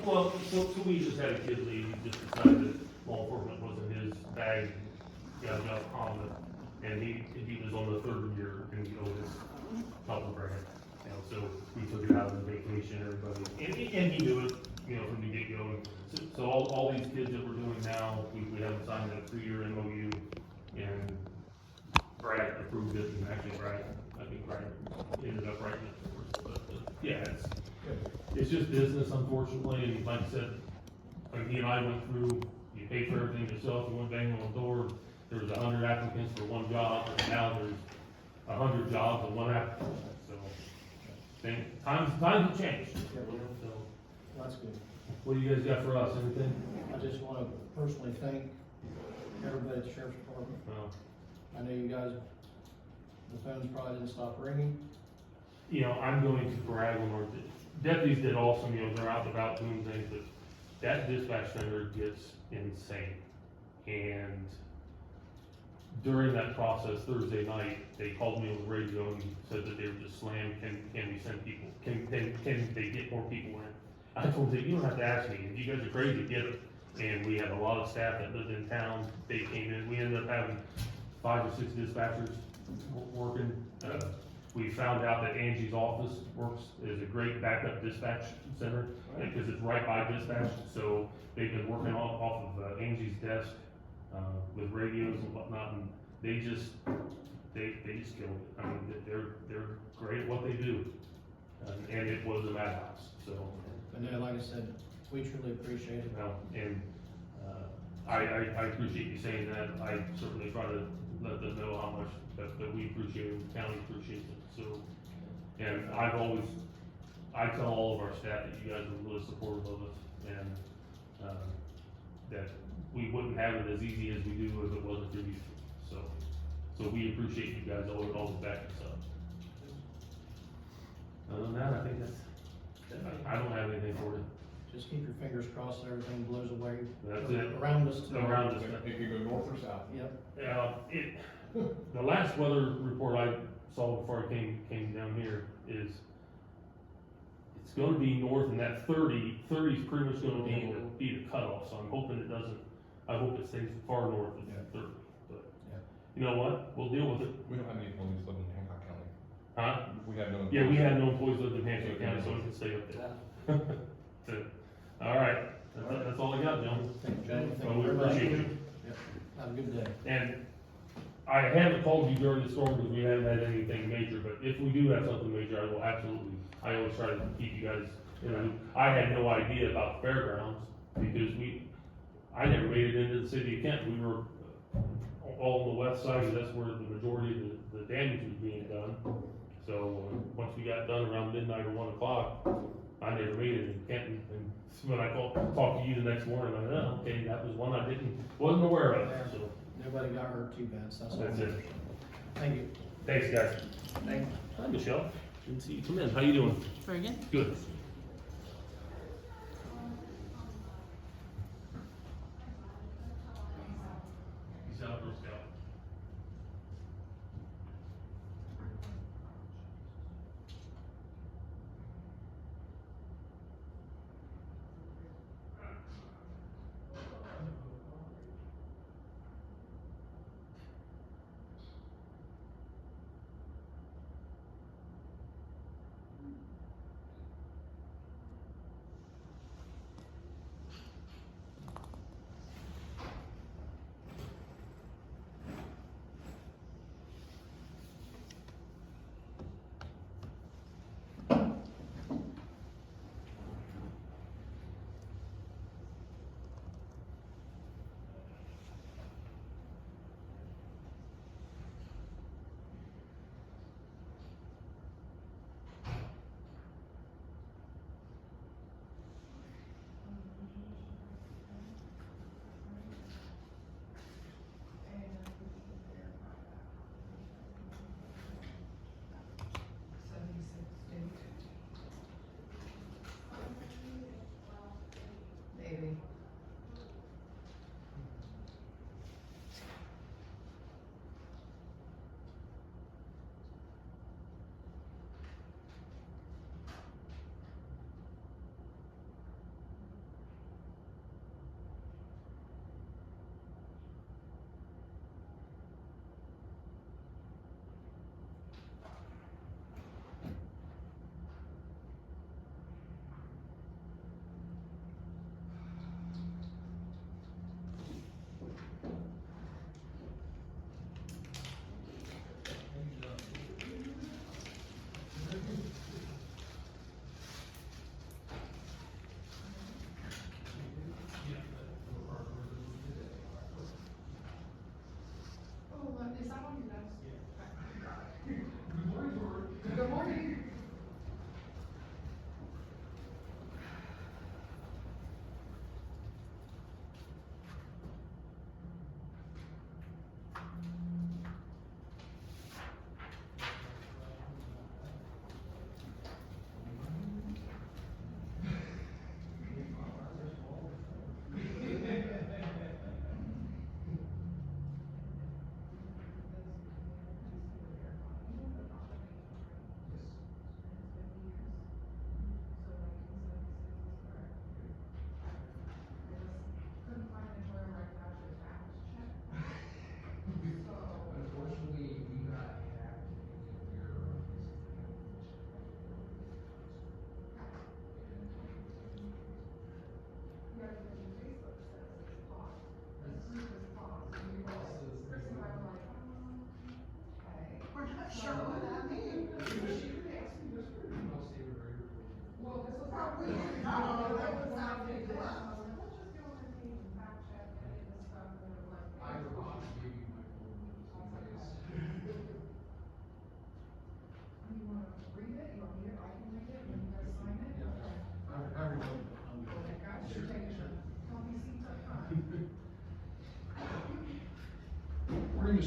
Well, so we just had a kid leave, he just decided that law enforcement wasn't his bag, got a job on it, and he was on the third year, and he owed us couple grand. You know, so we took it out of the vacation, everybody, and he knew it, you know, from the get-go. So all these kids that we're doing now, we haven't signed that 3-year MOU, and Brad approved it, and actually I think Brad ended up writing it for us, but, yeah, it's just business, unfortunately, and like I said, when he and I went through, you pay for everything yourself, you went banging on the door, there was 100 applicants for one job, and now there's 100 jobs and one applicant, so, times have changed. So, That's good. what do you guys got for us, anything? I just want to personally thank everybody at the sheriff's department. I know you guys, the phones probably didn't stop ringing. You know, I'm going to brag on our deputies did awesome, you know, they're out and about doing things, but that dispatch center gets insane. And during that process, Thursday night, they called me on the radio and said that they were just slammed, can we send people, can they get more people in? I told them, you don't have to ask me, if you guys are crazy, get them. And we had a lot of staff that lived in town, they came in, we ended up having 5 or 6 dispatchers working. We found out that Angie's office is a great backup dispatch center, because it's right by dispatch, so they've been working off of Angie's desk, with radios and whatnot, and they just killed it. I mean, they're great at what they do, and it was a madhouse, so. But no, like I said, we truly appreciate it. Well, and, I appreciate you saying that. I certainly try to let them know how much that we appreciate it, the county appreciates it, so. And I tell all of our staff that you guys are really supportive of us, and, that we wouldn't have it as easy as we do if it wasn't for you. So we appreciate you guys always backing us up. Other than that, I think I don't have anything for you. Just keep your fingers crossed that everything blows away. That's it. Around us. Around us. If you go north or south. Yep. The last weather report I saw before I came down here is it's gonna be north, and that 30 is pretty much gonna be the cutoff, so I'm hoping it doesn't, I hope it stays far north of 30, but, you know what, we'll deal with it. We don't have any employees living in Hancock County. Huh? We have no. Yeah, we have no employees living in Hampshire County, so we can stay up there. So, all right, that's all I got, gentlemen. Thank you, Joe. Well, we appreciate you. Yep. Have a good day. And I haven't called you during the storm because we haven't had anything major, but if we do have something major, I will absolutely, I always try to keep you guys in the loop. I had no idea about the fairgrounds because I never made it into the city of Kent. We were all on the west side, and that's where the majority of the damage was being done. So, once we got done around midnight or 1 o'clock, I never made it in Kent, and when I talked to you the next morning, I said, oh, okay, that was one I wasn't aware of, so. Nobody got hurt too bad, so That's it. Thank you. Thanks, guys. Thank you. Hi, Michelle. Didn't see you come in. How you doing? Very good. Good. You sound Girl Scout. Maybe.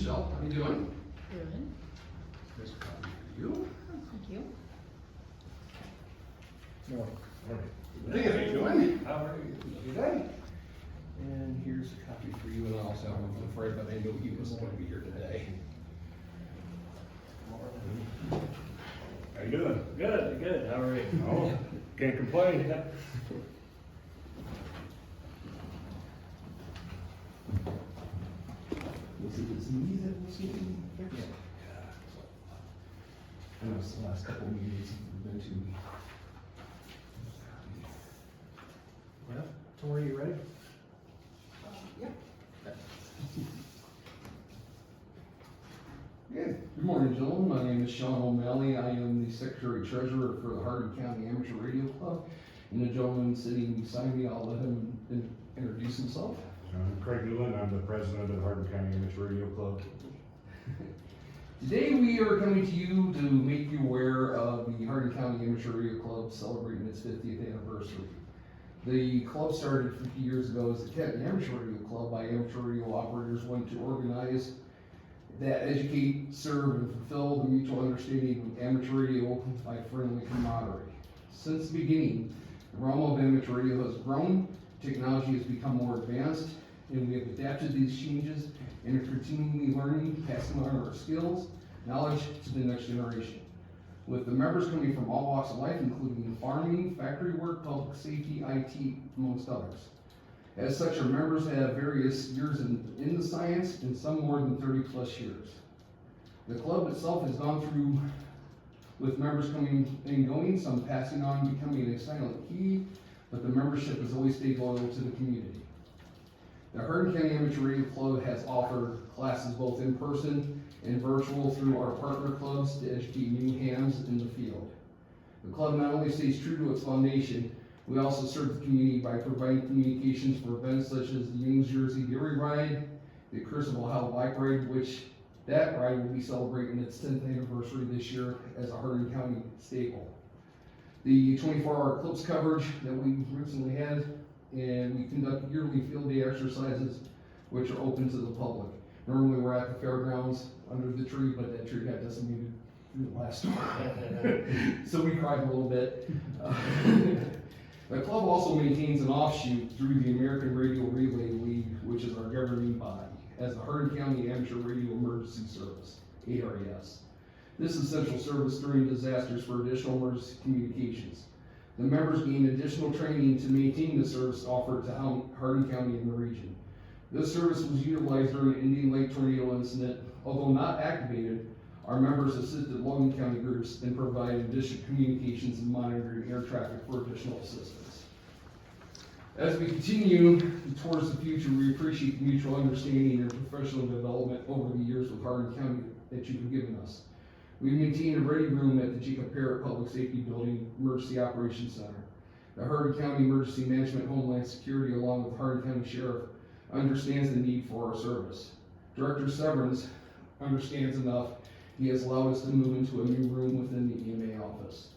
Michelle, how you doing? Good, Here's a copy for you. thank you. Morning. Hey, how you doing? How are you? Good day. And here's a copy for you, and I also have one for Fred, but I know he wasn't gonna be here today. How you doing? Good, good. How are you? Oh, can't complain. Was it this meeting that was meeting? Yeah. I know it's the last couple of meetings we've been to. Well, Tori, you ready? Good morning, gentlemen. My name is Sean O'Malley. I am the Secretary Treasurer for the Hardin County Amateur Radio Club. And the gentleman sitting beside me, I'll let him introduce himself. I'm Craig Newland. I'm the president of the Hardin County Amateur Radio Club. Today we are coming to you to make you aware of the Hardin County Amateur Radio Club celebrating its 50th anniversary. The club started 50 years ago as the County Amateur Radio Club by amateur radio operators wanting to organize that educate, serve, and fulfill the mutual understanding of amateur radio by friendly camaraderie. Since the beginning, the realm of amateur radio has grown, technology has become more advanced, and we have adapted these changes and are continually learning, passing on our skills, knowledge to the next generation. With the members coming from all walks of life, including farming, factory work, public safety, IT, amongst others. As such, our members have various years in the science and some more than 30 plus years. The club itself has gone through with members coming and going, some passing on, becoming a silent key, but the membership has always stayed loyal to the community. The Hardin County Amateur Radio Club has offered classes both in person and virtual through our partner clubs to educate new hands in the field. The club not only stays true to its foundation, we also serve the community by providing communications for events such as the Young's Jersey Dairy Ride, the Crucible Ohio Bike Ride, which that ride will be celebrating its 10th anniversary this year as a Hardin County staple. The 24-hour eclipse coverage that we recently had, and we conduct yearly field day exercises, which are open to the public. Normally we're at the fairgrounds under the tree, but that tree got decimated through the last storm. So we cried a little bit. The club also maintains an offshoot through the American Radio Relay League, which is our governing body, as the Hardin County Amateur Radio Emergency Service, ARES. This is essential service during disasters for additional emergency communications. The members gain additional training to maintain the service offered to Hardin County and the region. This service was utilized during the Indian Lake tornado incident. Although not activated, our members assisted Logan County groups and provided additional communications and monitoring air traffic for additional assistance. As we continue towards the future, we appreciate the mutual understanding and professional development over the years with Hardin County that you have given us. We maintain a ready room at the Jacob Parrott Public Safety Building Emergency Operations Center. The Hardin County Emergency Management Homeland Security, along with Hardin County Sheriff, understands the need for our service. Director Severance understands enough. He has allowed us to move into a new room within the EMA office.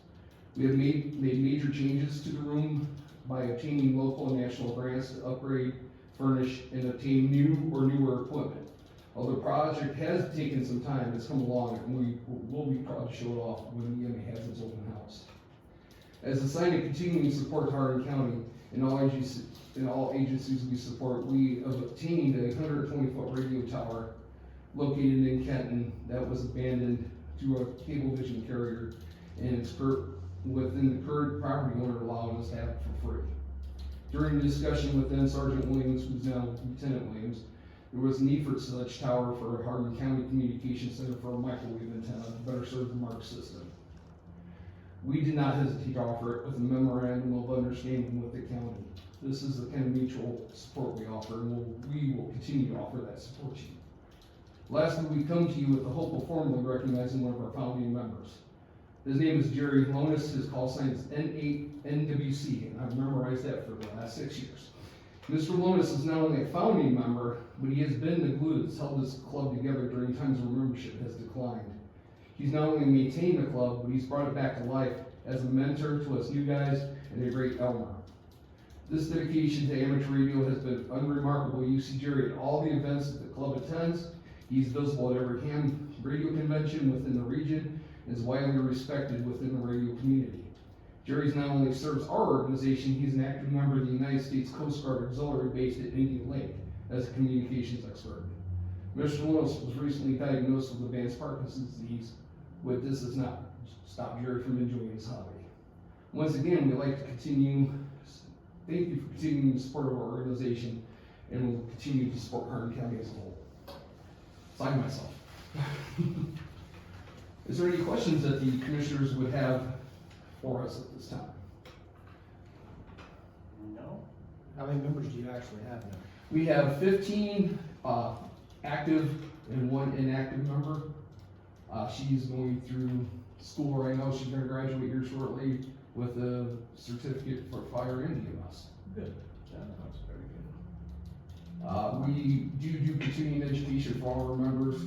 We have made major changes to the room by obtaining local and national grants to upgrade, furnish, and obtain new or newer equipment. Although the project has taken some time, it's come along, and we will be proud to show it off when the EMA has its open house. As a sign of continuing support to Hardin County and all agencies we support, we have obtained a 120-foot radio tower located in Kenton that was abandoned to a Cablevision carrier, and it's within the current property owner allowing us to have it for free. During the discussion with then Sergeant Williams, who's now Lieutenant Williams, there was a need for such tower for a Hardin County Communication Center for a microwave antenna to better serve the MARC system. We did not hesitate to offer it with a memorandum of understanding with the county. This is the kind of mutual support we offer, and we will continue to offer that support to you. Lastly, we come to you with the hope of formally recognizing one of our founding members. His name is Jerry Lonis. His call sign is N8NWC, and I've memorized that for the last 6 years. Mr. Lonis is not only a founding member, but he has been the glue that's held this club together during times when membership has declined. He's not only maintained the club, but he's brought it back to life as a mentor to us new guys and a great elder. This dedication to amateur radio has been unremarkable. You see Jerry at all the events that the club attends. He's visible at every ham radio convention within the region and is widely respected within the radio community. Jerry's not only serves our organization, he's an active member of the United States Coast Guard Auxiliary based at Indian Lake as a communications expert. Mr. Lewis was recently diagnosed with advanced Parkinson's disease, but this has not stopped Jerry from enjoying his hobby. Once again, we'd like to thank you for continuing the support of our organization, and we'll continue to support Hardin County as a whole. Sign myself. Is there any questions that the commissioners would have for us at this time? No. How many members do you actually have now? We have 15 active and 1 inactive member. She's going through school right now. She's gonna graduate here shortly with a certificate for fire and EMS. Good. Yeah, that's very good. We do continuing education for all our members.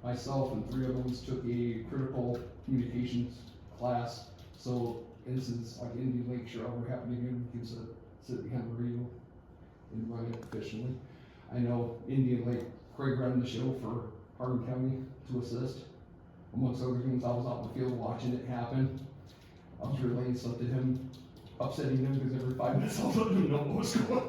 Myself and 3 other ones took a critical communications class. So instance like Indian Lake, sure, ever happening again, we can sit behind the radio and run it efficiently. I know Indian Lake, Craig ran the show for Hardin County to assist. Amongst other things, I was out in the field watching it happen. I was relaying stuff to him, upsetting him because every 5 minutes I was letting him know what was going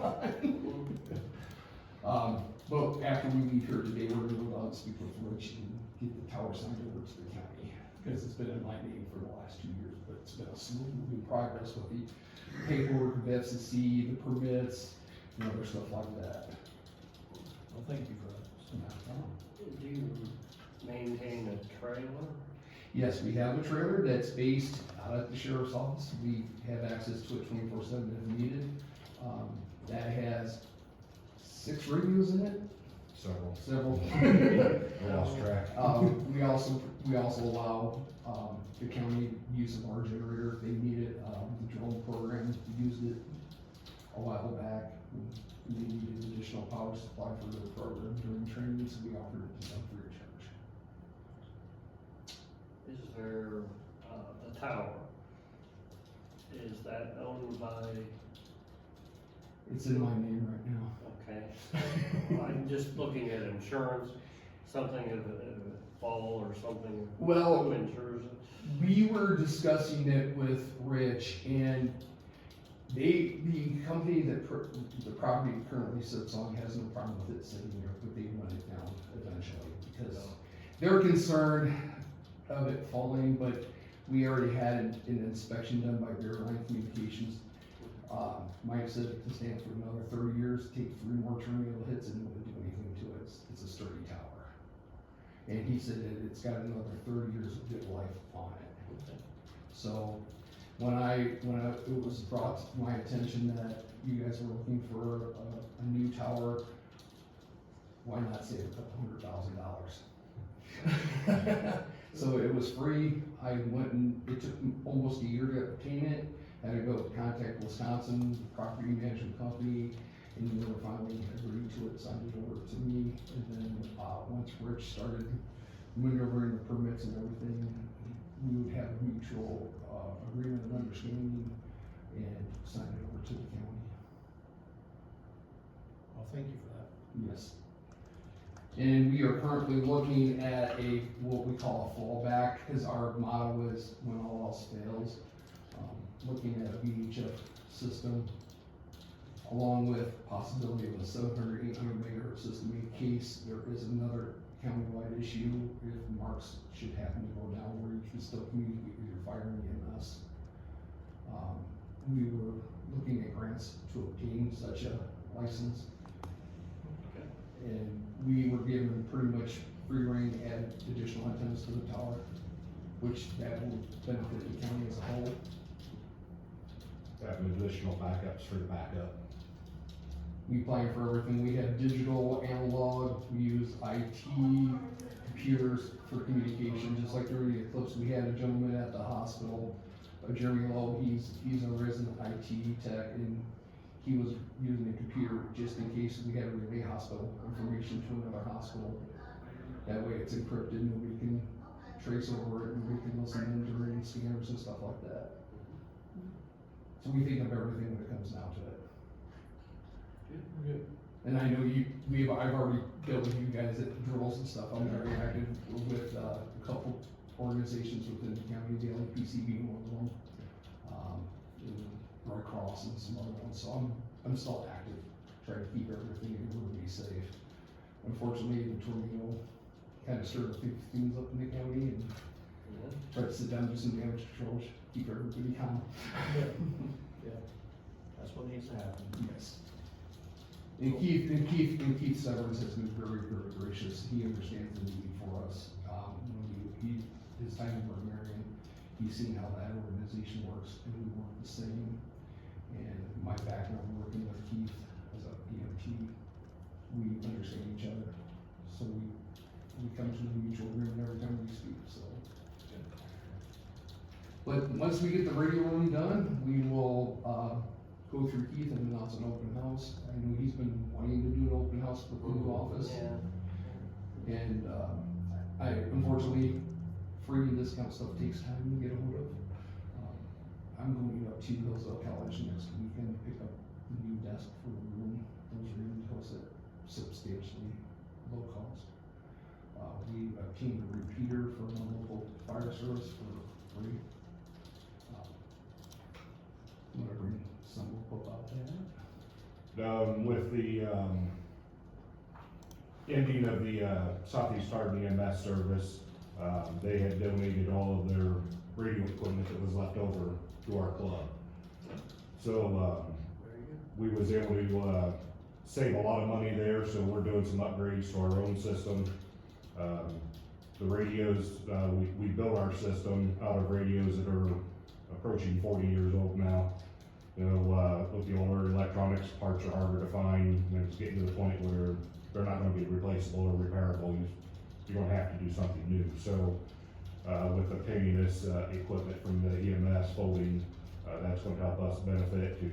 on. But after we leave here today, we're gonna go down and speak with Rich and get the tower signed over to the county. Because it's been in my name for the last 2 years, but it's been a smooth moving progress with the paperwork of FCC, the permits, and other stuff like that. Well, thank you for that. Do you maintain a trailer? Yes, we have a trailer that's based out at the sheriff's office. We have access to it 24/7 if needed. That has 6 radios in it. Several. I lost track. We also allow, the county use of our generator if they need it. The drone program used it a while back. We needed additional power supply for the program during training, so we offered it to them free of charge. Is there, the tower? Is that owned by, It's in my name right now. okay. I'm just looking at insurance, something if it fall or something, Well, who insures it? we were discussing it with Rich, and the company that the property currently sits on has no problem with it sitting there, but they want it down eventually, because they're concerned of it falling, but we already had an inspection done by Line Communications. Mike said it can stand for another 30 years, take 3 more tornado hits and it wouldn't do anything to it. It's a sturdy tower. And he said that it's got another 30 years of good life on it. So when it was brought to my attention that you guys were looking for a new tower, why not save $200,000? So it was free. I went and it took almost a year to obtain it. Had to go contact Wisconsin property management company, and they were finally agreed to it, signed it over to me. And then once Rich started maneuvering the permits and everything, we would have a mutual agreement of understanding and sign it over to the county. Well, thank you for that. Yes. And we are currently looking at what we call a fallback, because our motto is when all else fails. Looking at a VHF system, along with possibility of a 700, 800 megahertz system in case there is another countywide issue, if marks should happen to go down where you can still communicate with your fire and EMS. We were looking at grants to obtain such a license. Okay. And we were given pretty much free rein to add additional antennas to the tower, which that will benefit the county as a whole. Have additional backups for the backup. We plan for everything. We have digital, analog, we use IT, computers for communication, just like during the eclipse. We had a gentleman at the hospital, Jeremy Lowe, he's a resident IT tech, and he was using a computer just in case we had to relay hospital information to another hospital. That way it's encrypted, nobody can trace over it, nobody can listen in during scanners and stuff like that. So we think of everything when it comes down to it. Good. And I know I've already dealt with you guys at drills and stuff. I'm very active with, a couple organizations within the county, the LPC being one of them. And Red Cross and some other ones, so I'm still active, trying to keep everything in order to be safe. Unfortunately, the tornado kind of stirred a few things up in the county and tried to sit down, do some damage control, keep everybody calm. Yeah, that's what needs to happen. Yes. And Keith Severance has been very, very gracious. He understands the need for us. His time in Marion, he's seen how that organization works, and we work the same. And my background working with Keith as a EMT, we understand each other. So we come to a mutual agreement every time we speak, so. But once we get the radio room done, we will, go through Keith and announce an open house. I know he's been wanting to do an open house with the new office. Yeah. And, unfortunately, free and discount stuff takes time to get a hold of. I'm going up to Hillsdale College next weekend to pick up the new desk for the room. Those rooms cost at substantially low cost. We obtained a repeater from a local fire service for free. I'm gonna bring some more about that. With the, ending of the, Southeast Hardin EMS service, they had donated all of their radio equipment that was left over to our club. So, we was able to, save a lot of money there, so we're doing some upgrades to our own system. The radios, we built our system out of radios that are approaching 40 years old now. You know, with the older electronics, parts are harder to find, and it's getting to the point where they're not gonna be replaceable or repairable. You're gonna have to do something new. So, with obtaining this, equipment from the EMS folding, that's gonna help us benefit to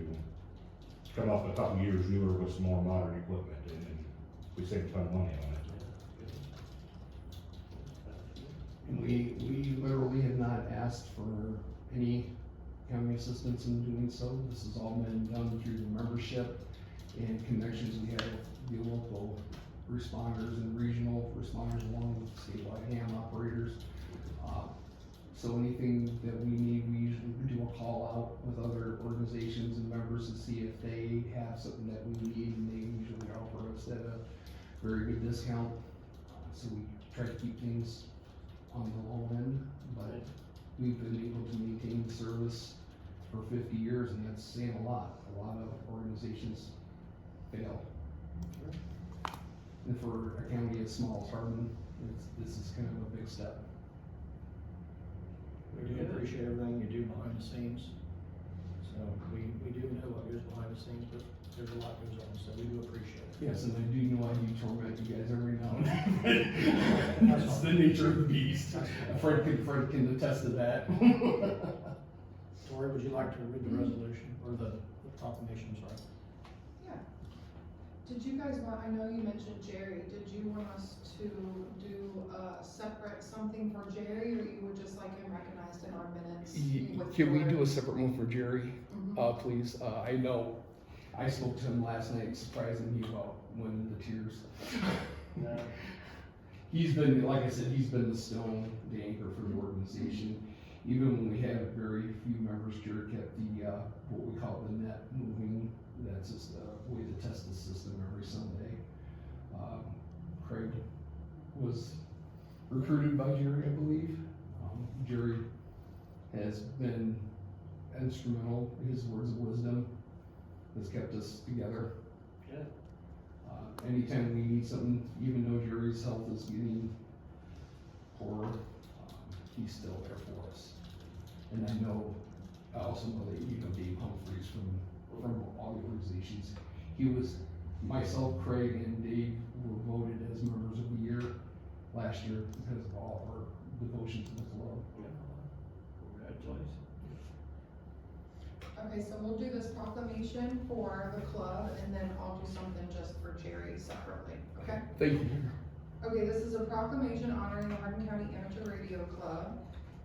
come up a couple years newer with some more modern equipment, and we save a ton of money on it. And we literally have not asked for any county assistance in doing so. This has all been done through the membership and connections we have with the local responders and regional responders along with statewide ham operators. So anything that we need, we usually do a call out with other organizations and members to see if they have something that we need, and they usually offer us at a very good discount. So we try to keep things on the low end, but we've been able to maintain the service for 50 years, and that's saying a lot. A lot of organizations fail. And for a county as small as Hardin, this is kind of a big step. We do appreciate everything you do behind the scenes. So we do know what goes behind the scenes, but there's a lot goes on, so we do appreciate it. Yes, and I do know I do torment you guys every now and then. That's the nature of the beast. Fred can attest to that. Tori, would you like to read the resolution, or the proclamation, sorry? Yeah. Did you guys want, I know you mentioned Jerry, did you want us to do a separate something for Jerry, or you would just like him recognized in our minutes? Can we do a separate one for Jerry, Mhm. please? I know I spoke to him last night, surprising me about when the tears. He's been, like I said, he's been the stone, the anchor for the organization. Even when we had very few members, Jerry kept the, what we call the net moving. That's just a way to test the system every Sunday. Craig was recruited by Jerry, I believe. Jerry has been instrumental. His words of wisdom has kept us together. Yeah. Anytime we need something, even though Jerry's health is getting poorer, he's still there for us. And I also know that, you know, Dave Humphreys from all the organizations, he was, myself, Craig, and Dave were voted as members of the year last year because of all of our devotion to the club. Congratulations. Okay, so we'll do this proclamation for the club, and then I'll do something just for Jerry separately, okay? Thank you. Okay, this is a proclamation honoring the Hardin County Amateur Radio Club.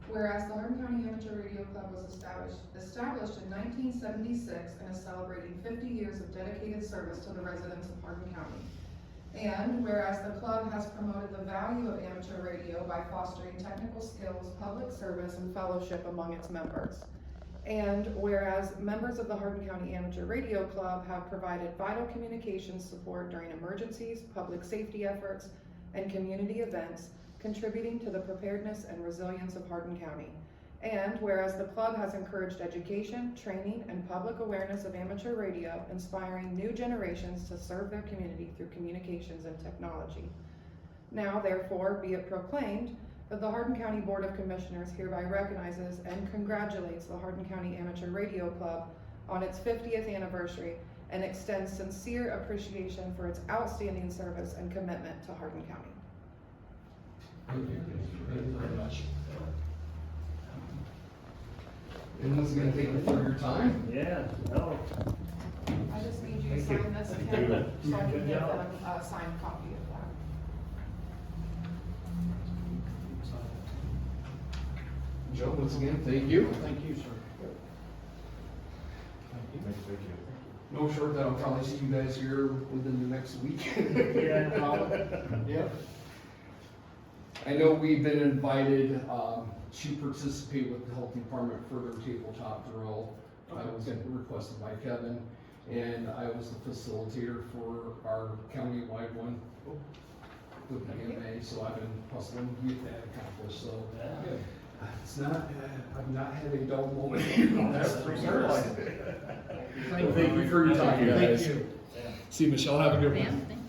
Whereas the Hardin County Amateur Radio Club was established in 1976 and is celebrating 50 years of dedicated service to the residents of Hardin County. And whereas the club has promoted the value of amateur radio by fostering technical skills, public service, and fellowship among its members. And whereas members of the Hardin County Amateur Radio Club have provided vital communications support during emergencies, public safety efforts, and community events, contributing to the preparedness and resilience of Hardin County. And whereas the club has encouraged education, training, and public awareness of amateur radio, inspiring new generations to serve their community through communications and technology. Now, therefore, be it proclaimed that the Hardin County Board of Commissioners hereby recognizes and congratulates the Hardin County Amateur Radio Club on its 50th anniversary and extends sincere appreciation for its outstanding service and commitment to Hardin County. Thank you. Thank you very much. And once again, thank you for your time. Yeah, no, I just need you to Thank you. sign this, Thank Ken, you. so I can Good give job. them a signed copy of that. Joe, once again, thank you. Thank you, sir. Thank you. No short that I'll probably see you guys here within the next week. yeah. Yep. I know we've been invited, to participate with the health department for their tabletop drill. I was requested by Kevin, and I was the facilitator for our county-wide one with PMA, so I've been hustling to get that accomplished, so. Yeah. It's not, I've not had a dull moment. That's for sure. Thank you for your time, guys. Thank you. See you, Michelle, have a good one. Ma'am, thank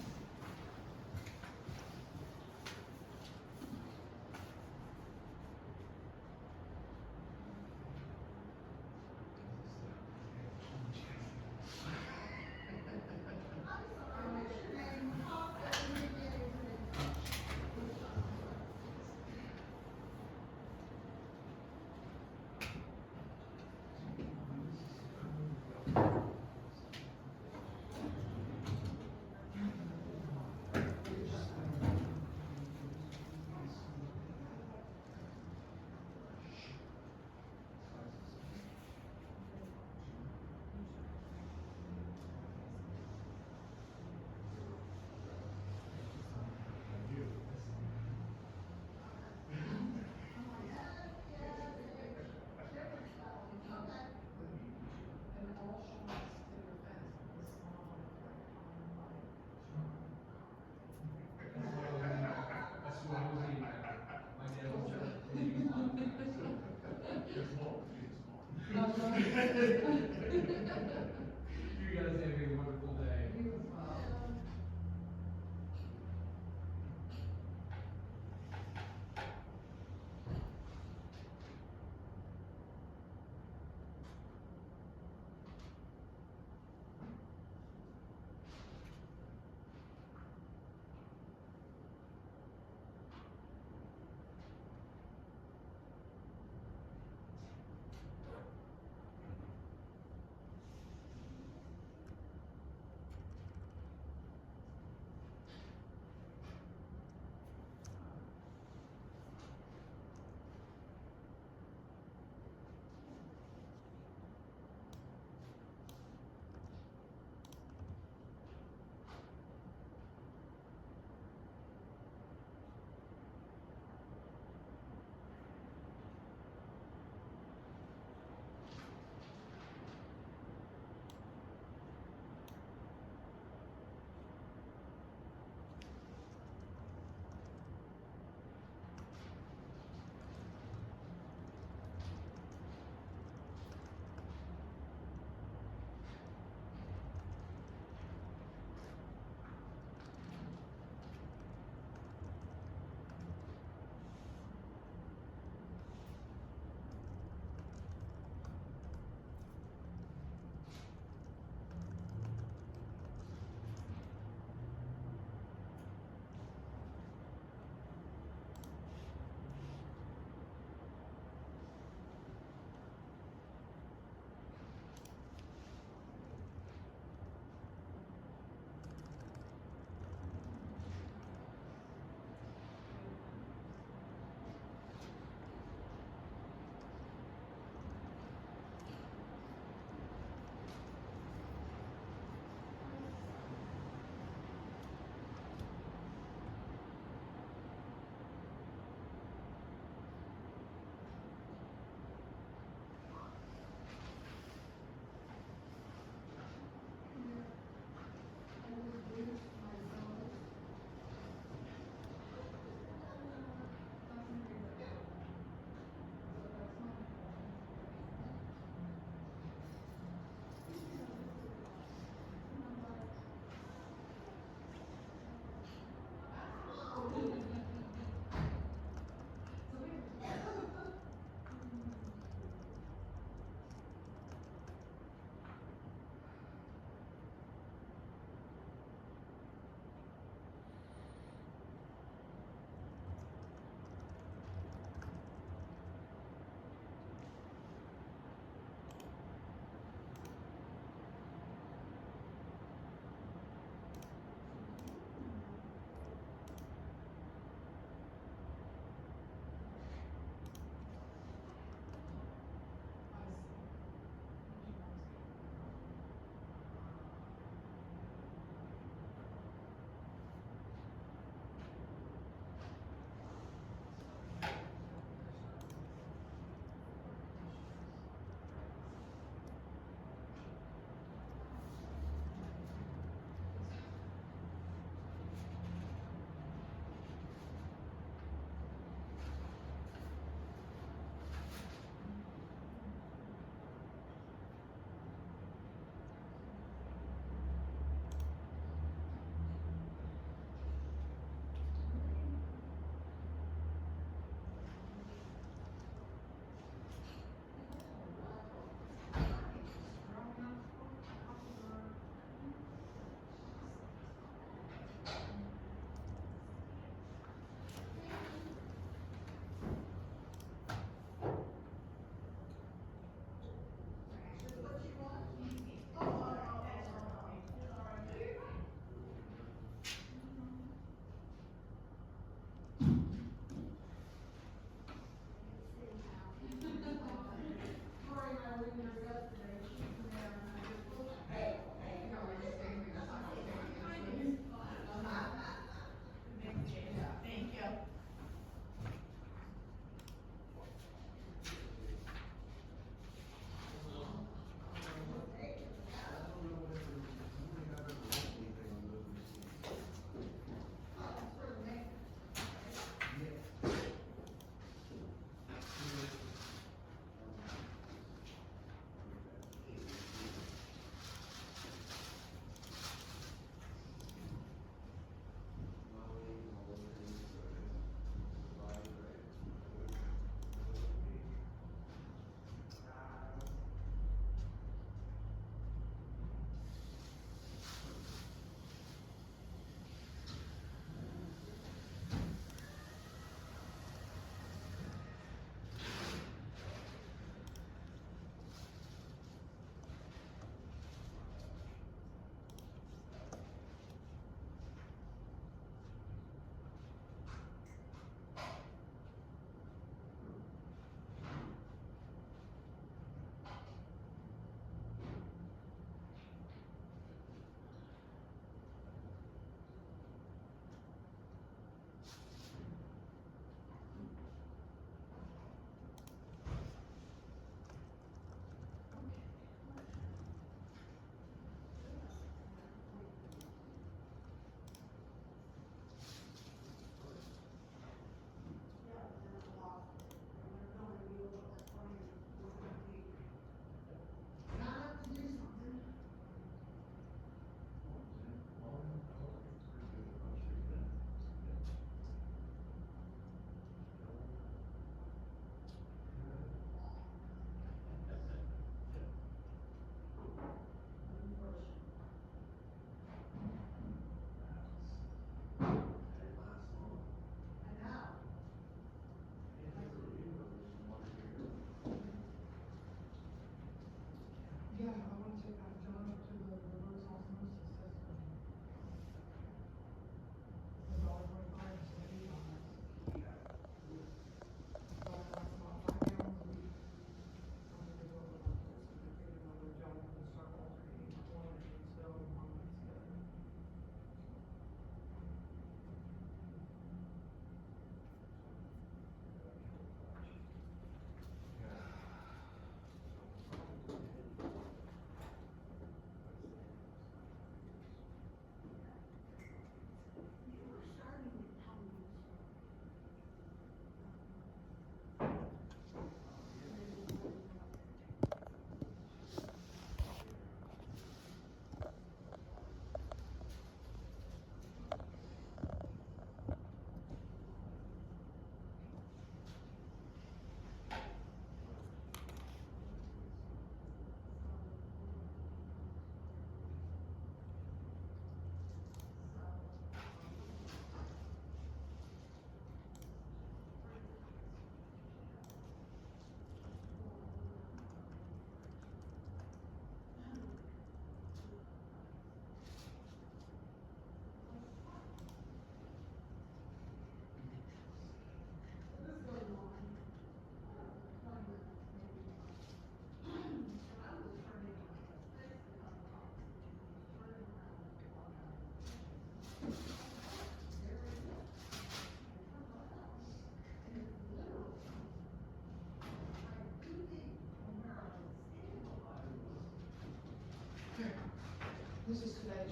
This is today's.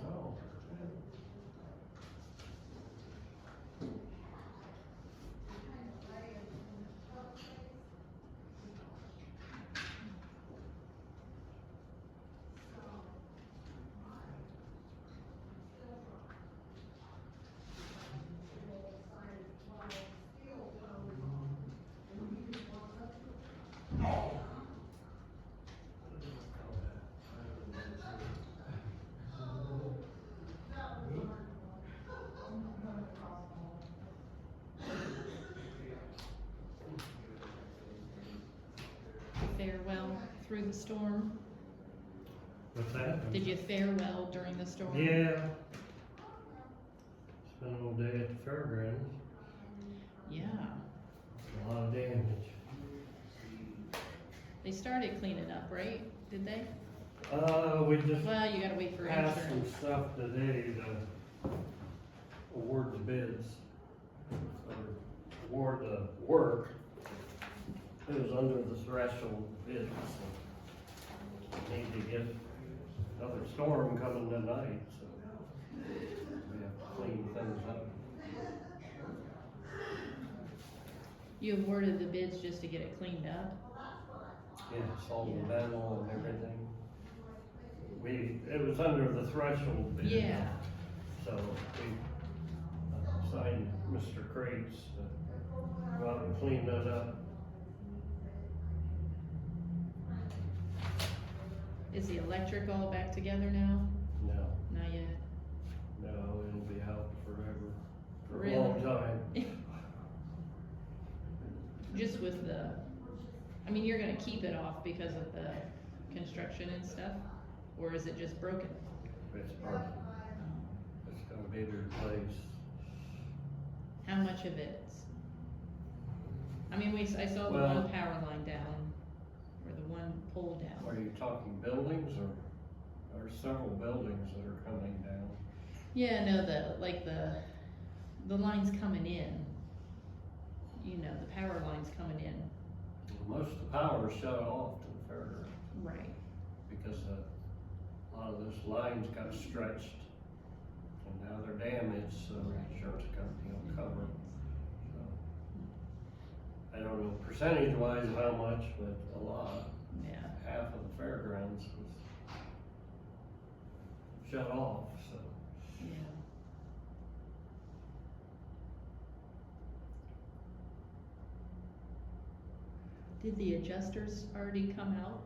Oh. Fare well through the storm? What's that? Did you fare well during the storm? Yeah. Spent all day at the fairgrounds, Yeah, a lot of damage. they started cleaning up, right? Did they? We just Well, you gotta wait for passed some insurance. stuff today to award the bids, or award the work. It was under the threshold bids, so need to get another storm coming tonight, so we have to clean things up. You awarded the bids just to get it cleaned up? Yes, all the metal and everything. It was under the threshold bid. Yeah, So we signed Mr. Crates to go out and clean that up. is the electric all back together now? No, Not yet. no, it'll be out forever, for a Really? long time. Just with the, I mean, you're gonna keep it off because of the construction and stuff? Or is it just broken? It's broken. It's gonna be replaced. How much of it? I mean, I saw the Well- one power line down, or the one pole Are down. you talking buildings or several buildings that are coming down? Yeah, no, the lines coming in. You know, the power lines coming in. Most of the power is shut off to the fairground Right. because a lot of those lines got stretched and now they're damaged, so the insurance company will cover them. So I don't know percentage wise how much, but a lot. Yeah. Half of the fairgrounds was shut off, so. Yeah. Did the adjusters already come out?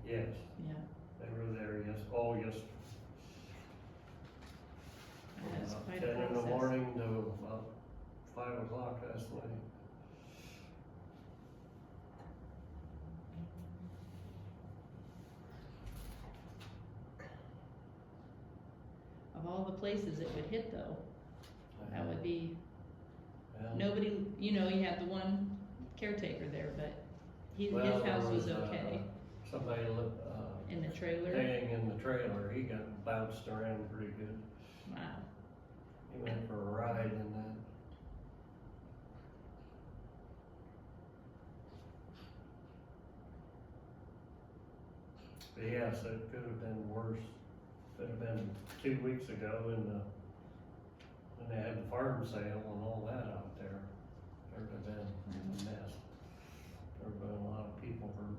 Yes, Yeah. they were there all yesterday. That's About quite a 10 in the process. morning to about 5 o'clock last night. Of all the places it would hit though, that would be, Well, nobody, you know, you had the one caretaker there, but his well, house there was okay. Somebody In the trailer? staying in the trailer, he got bounced around pretty good. Wow. He went for a ride in that. But yes, it could have been worse. Could have been 2 weeks ago when they had the farm sale and all that out there. There'd have been a mess. There'd have been a lot of people hurt.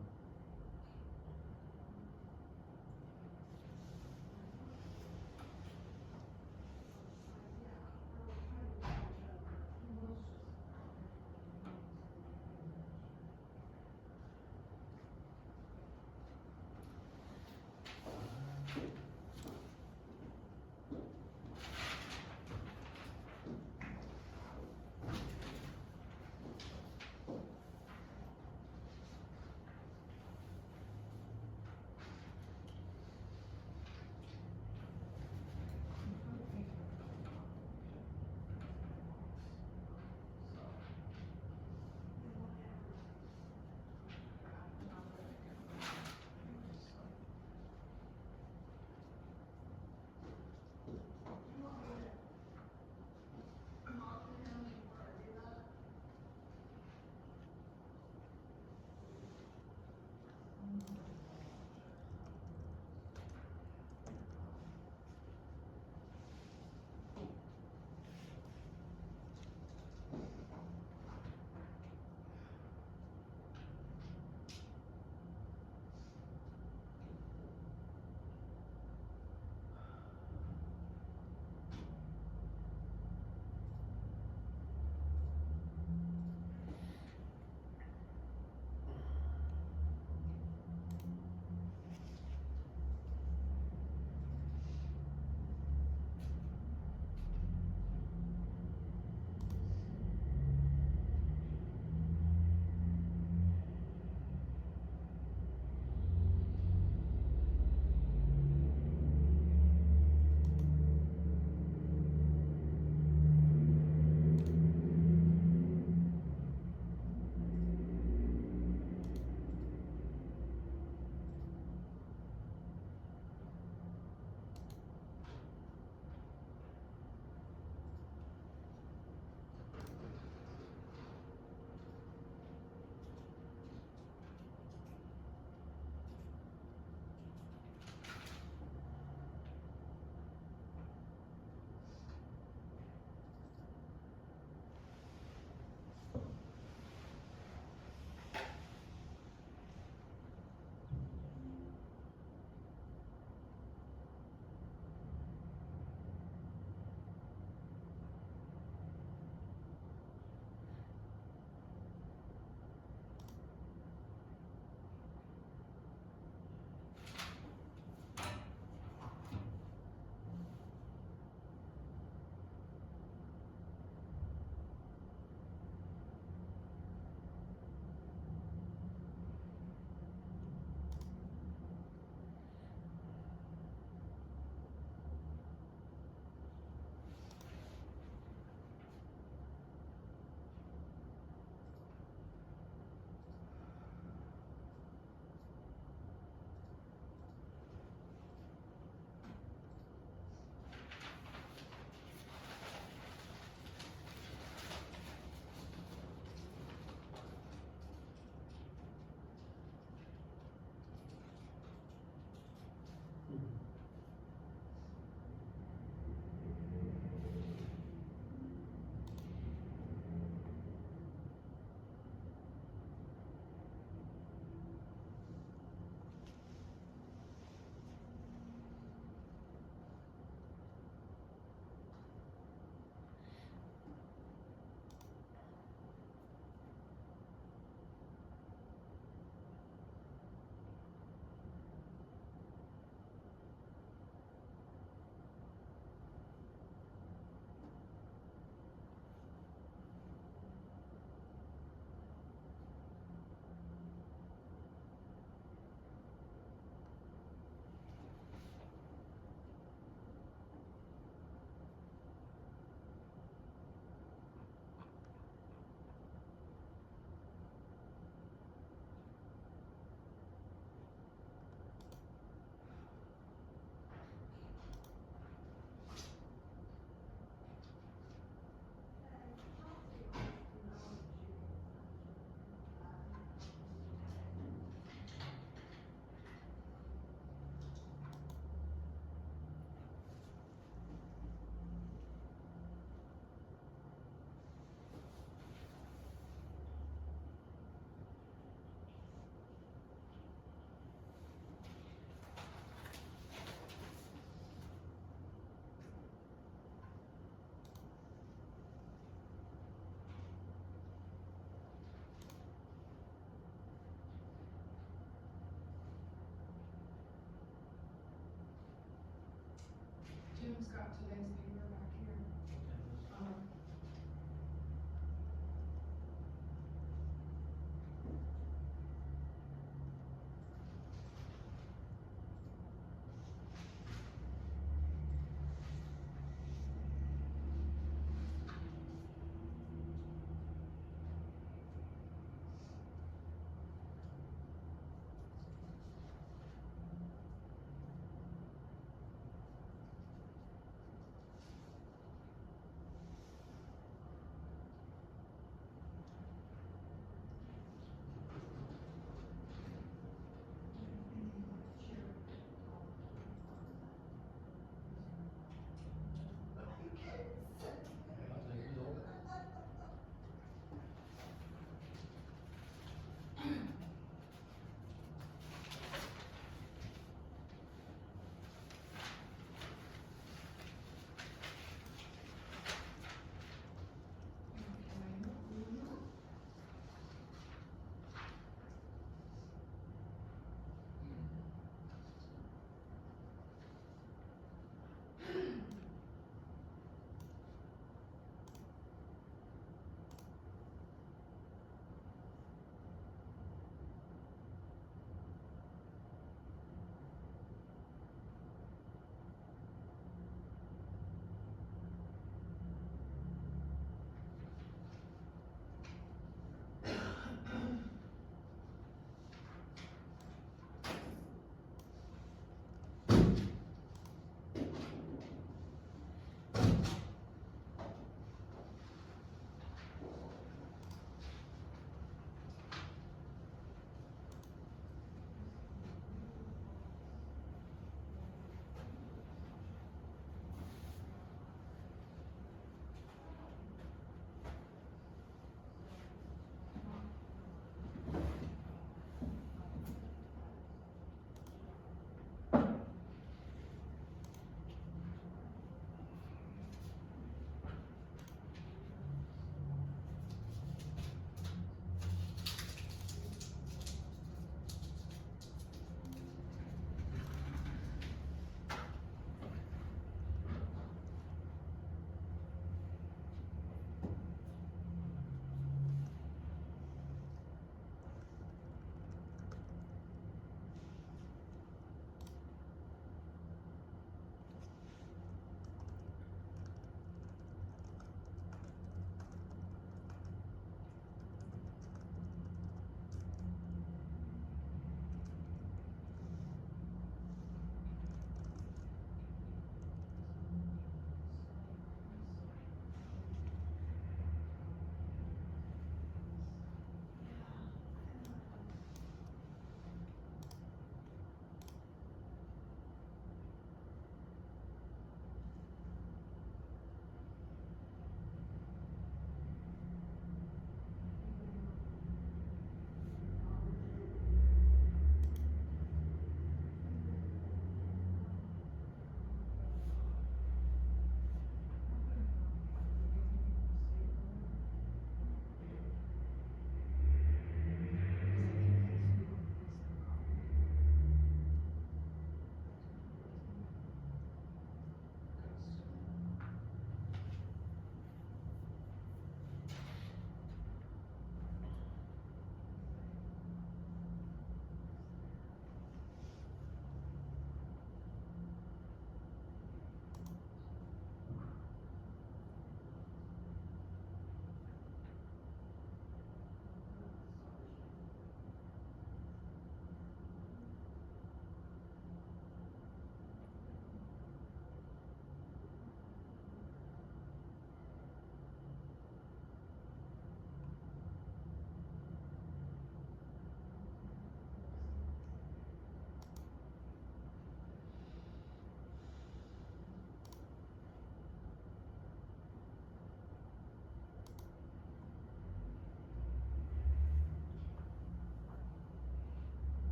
just got today's paper back here.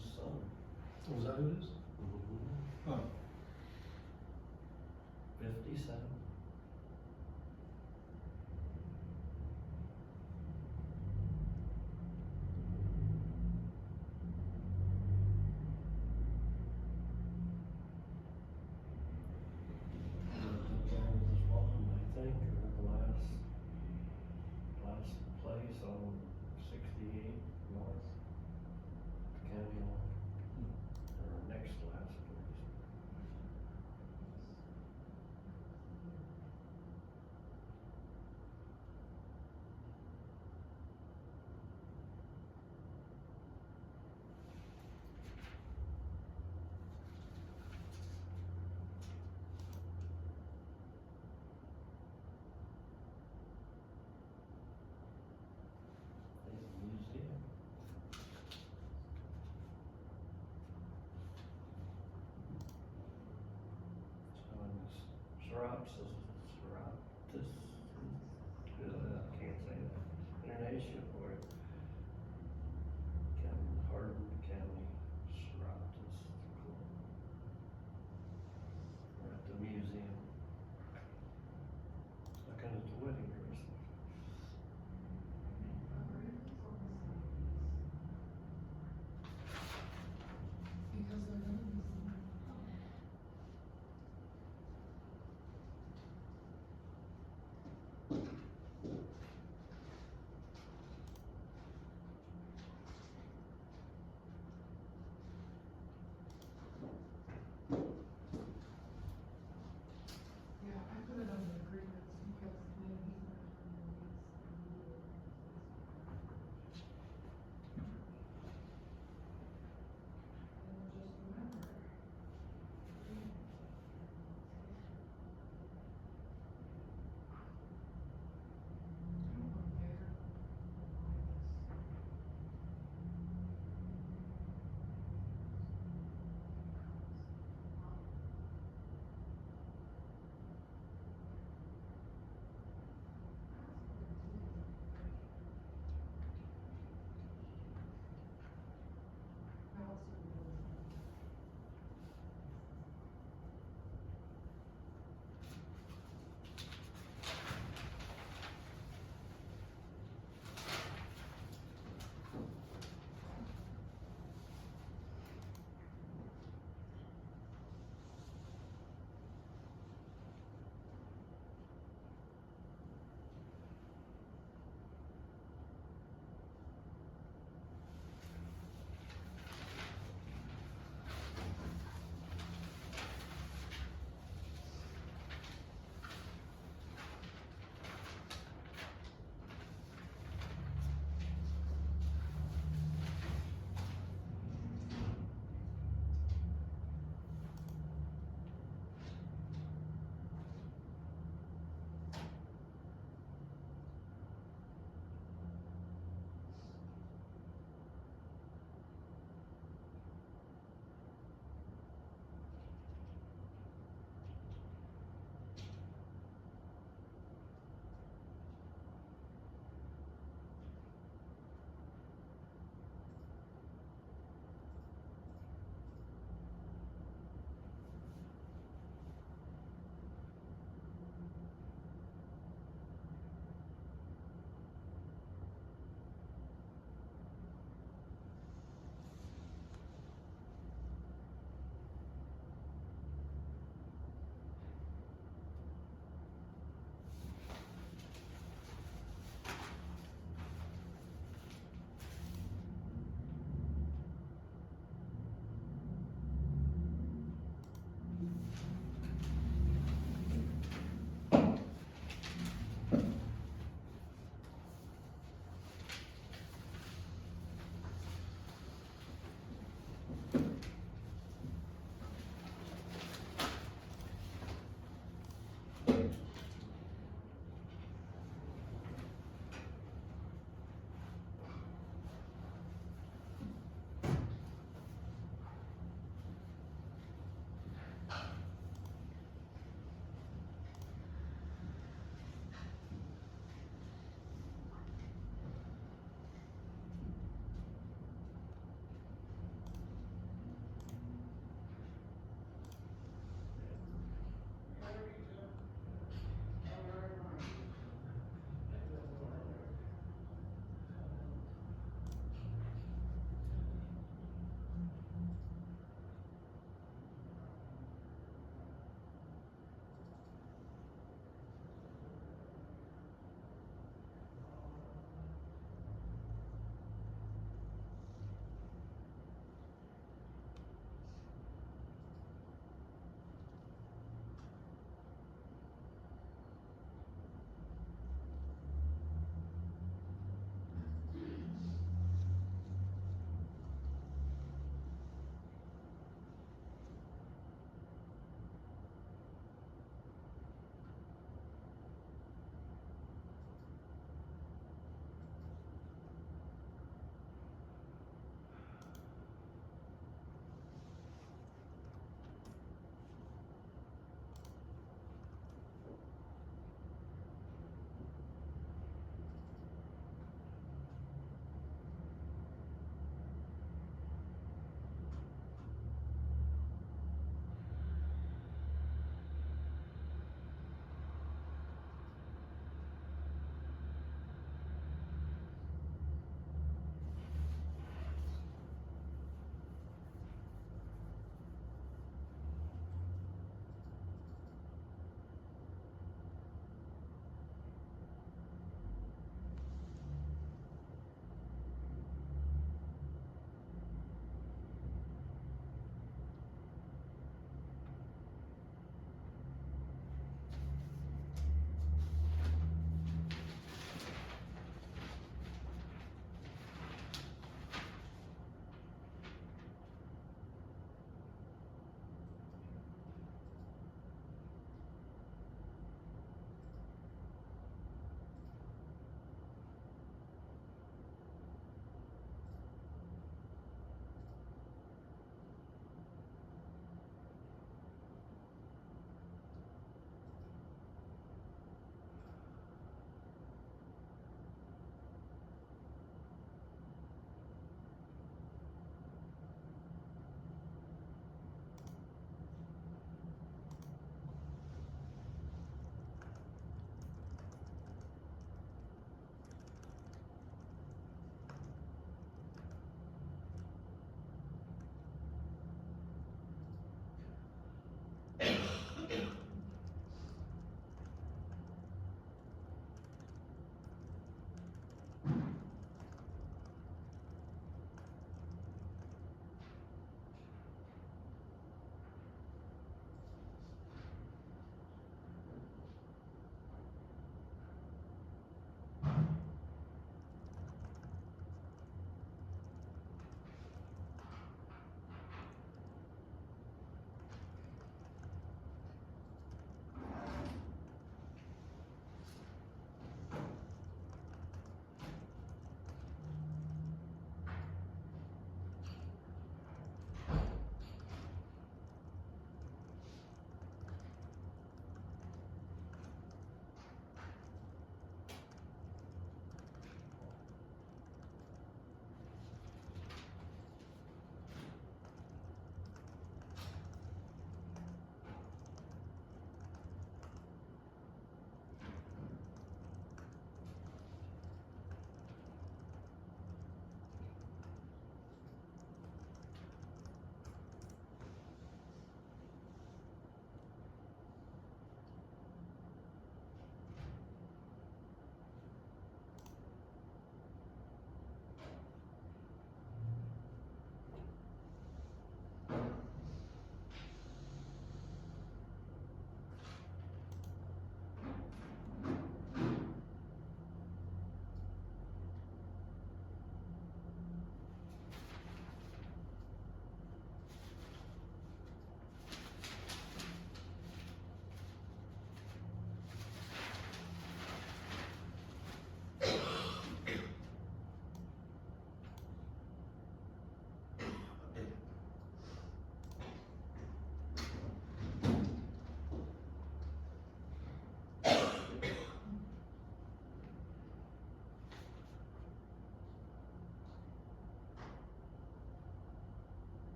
Boone's son. Was that who it is? Huh. 57. I think, or the last place on 68 North, county line, or next to last place. Museum. So it's Serapis, I can't say that, international for it. Hardin County, Serapis Club. We're at the museum. Looking at the wedding dress. Because they're gonna be.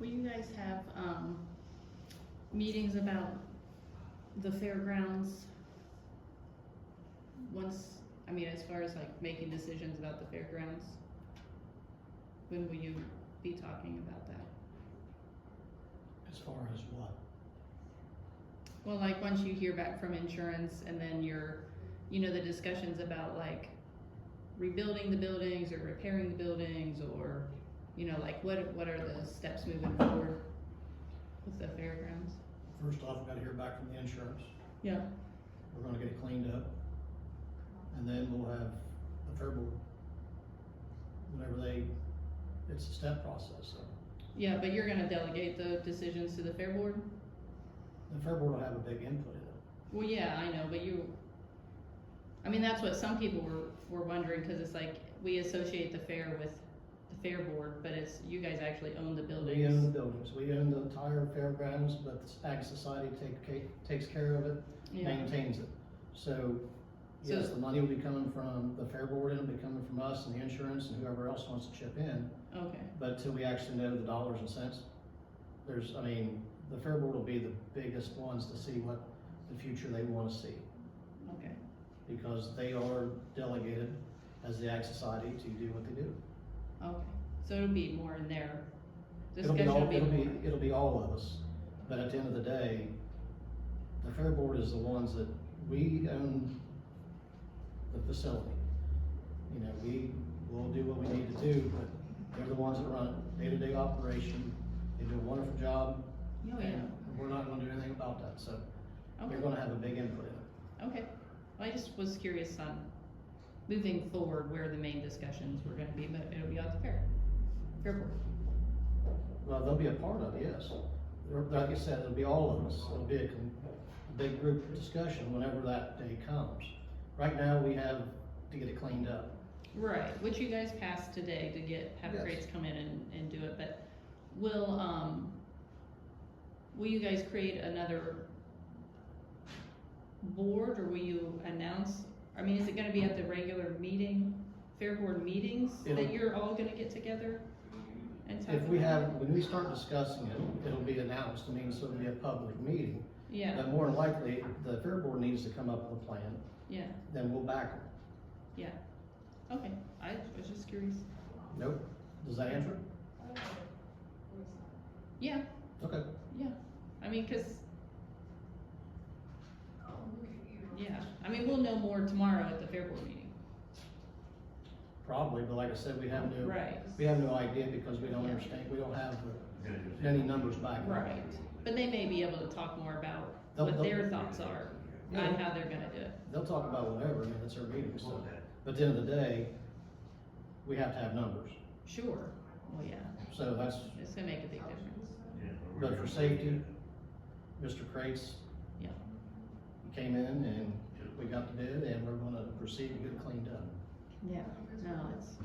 Will you guys have, meetings about the fairgrounds? Once, I mean, as far as like making decisions about the fairgrounds? When will you be talking about that? As far as what? Well, like, once you hear back from insurance and then the discussions about like rebuilding the buildings or repairing the buildings, or, like, what are the steps moving forward with the fairgrounds? First off, we gotta hear back from the insurance. Yeah. We're gonna get it cleaned up. And then we'll have the fair board. It's a step process, so. Yeah, but you're gonna delegate the decisions to the fair board? The fair board will have a big input in it. Well, yeah, I know, but that's what some people were wondering, cause it's like, we associate the fair with the fair board, but it's, you guys actually own the buildings. We own the buildings, we own the entire fairgrounds, but the Ag Society takes care of it, Yeah. maintains it. So, yes, the money will be coming from the fair board, and it'll be coming from us and the insurance and whoever else wants to chip in. Okay, But until we actually know the dollars and cents, the fair board will be the biggest ones to see what the future they wanna see. okay, Because they are delegated as the Ag Society to do what they do. okay, so it'll be more in there, It'll discussion will be more. it'll be all of us, but at the end of the day, the fair board is the ones that, we own the facility. We will do what we need to do, but they're the ones that run day-to-day operation, they do a wonderful job, Oh, yeah, and we're not gonna do anything about that, so okay, they're gonna have a big input in it. okay, well, I just was curious on moving forward where the main discussions were gonna be, but it'll be at the fair board. Well, they'll be a part of it, yes. Like I said, it'll be all of us, it'll be a big group discussion whenever that day comes. Right now, we have to get it cleaned up. Right, which you guys passed today to have Yes. crates come in and do it, but will you guys create another board, or will you announce, is it gonna be at the regular fair board meetings that It'll- you're all gonna get together and talk If we about have, when we start discussing it, it'll be announced, so it'll be a public meeting. Yeah, But more than likely, the fair board needs to come up with a plan, yeah, then we'll back them. yeah, okay, I was just curious. Nope, does that answer? Yeah, Okay. yeah, cause, we'll know more tomorrow at the fair board meeting. Probably, but like I said, we have Right. no idea because we don't understand, we don't have any numbers back. Right, but they may be able to talk more about They'll- what they'll- their thoughts are on Yeah. how they're gonna do it. They'll talk about whatever, it's their meeting, so. But at the end of the day, we have to have numbers, Sure, well, yeah, so that's, it's gonna make a big difference. but for safety, Mr. Crates Yeah, came in and we got the bid and we're gonna proceed to get it cleaned up. yeah, no, it's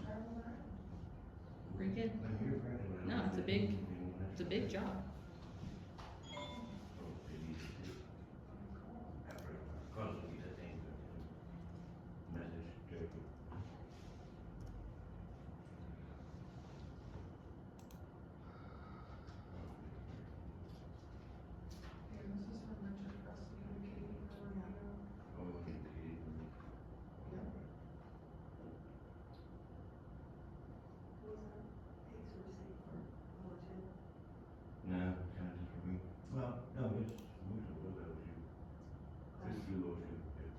pretty good. No, it's a big job. No, kind of for me. Well, no, it's, we don't know that was you. It's you, or you, it's.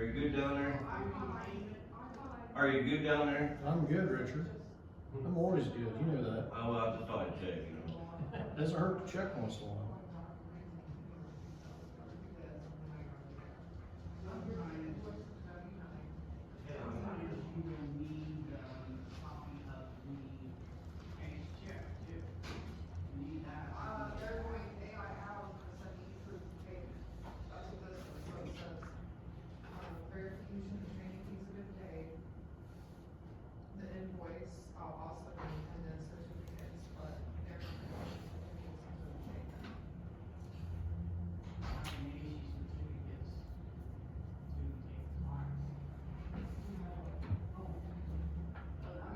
you good down there? Are you good down there? I'm good, Richard. I'm always good, you know that. Oh, well, I just thought I'd check, you know. Doesn't hurt to check once in a while. They're going, AI out for sending proof of payment. That's what this is, so it says, verification of training fees have been paid. The invoice, also, and then certificates, but they're.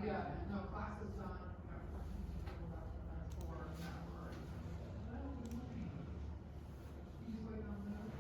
Yeah, no, class is done. That's for that word. You just wait on that.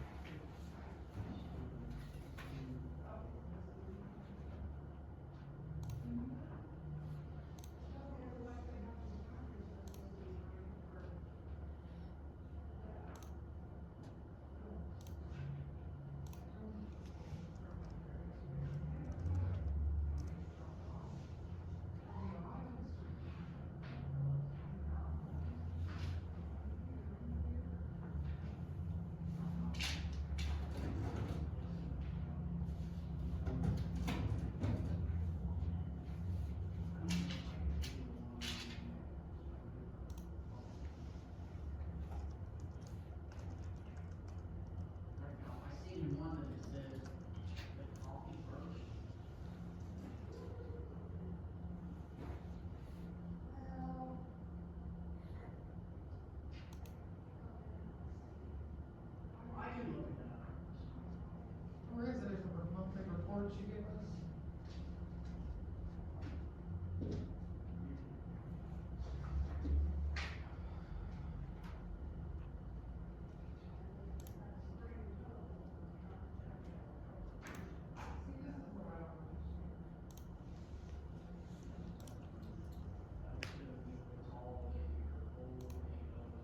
I seen one that it says, the coffee first. I can look it up. Where is it, is it a monthly report you give us? See, this is what I don't understand. That's gonna be the call, get your whole thing over.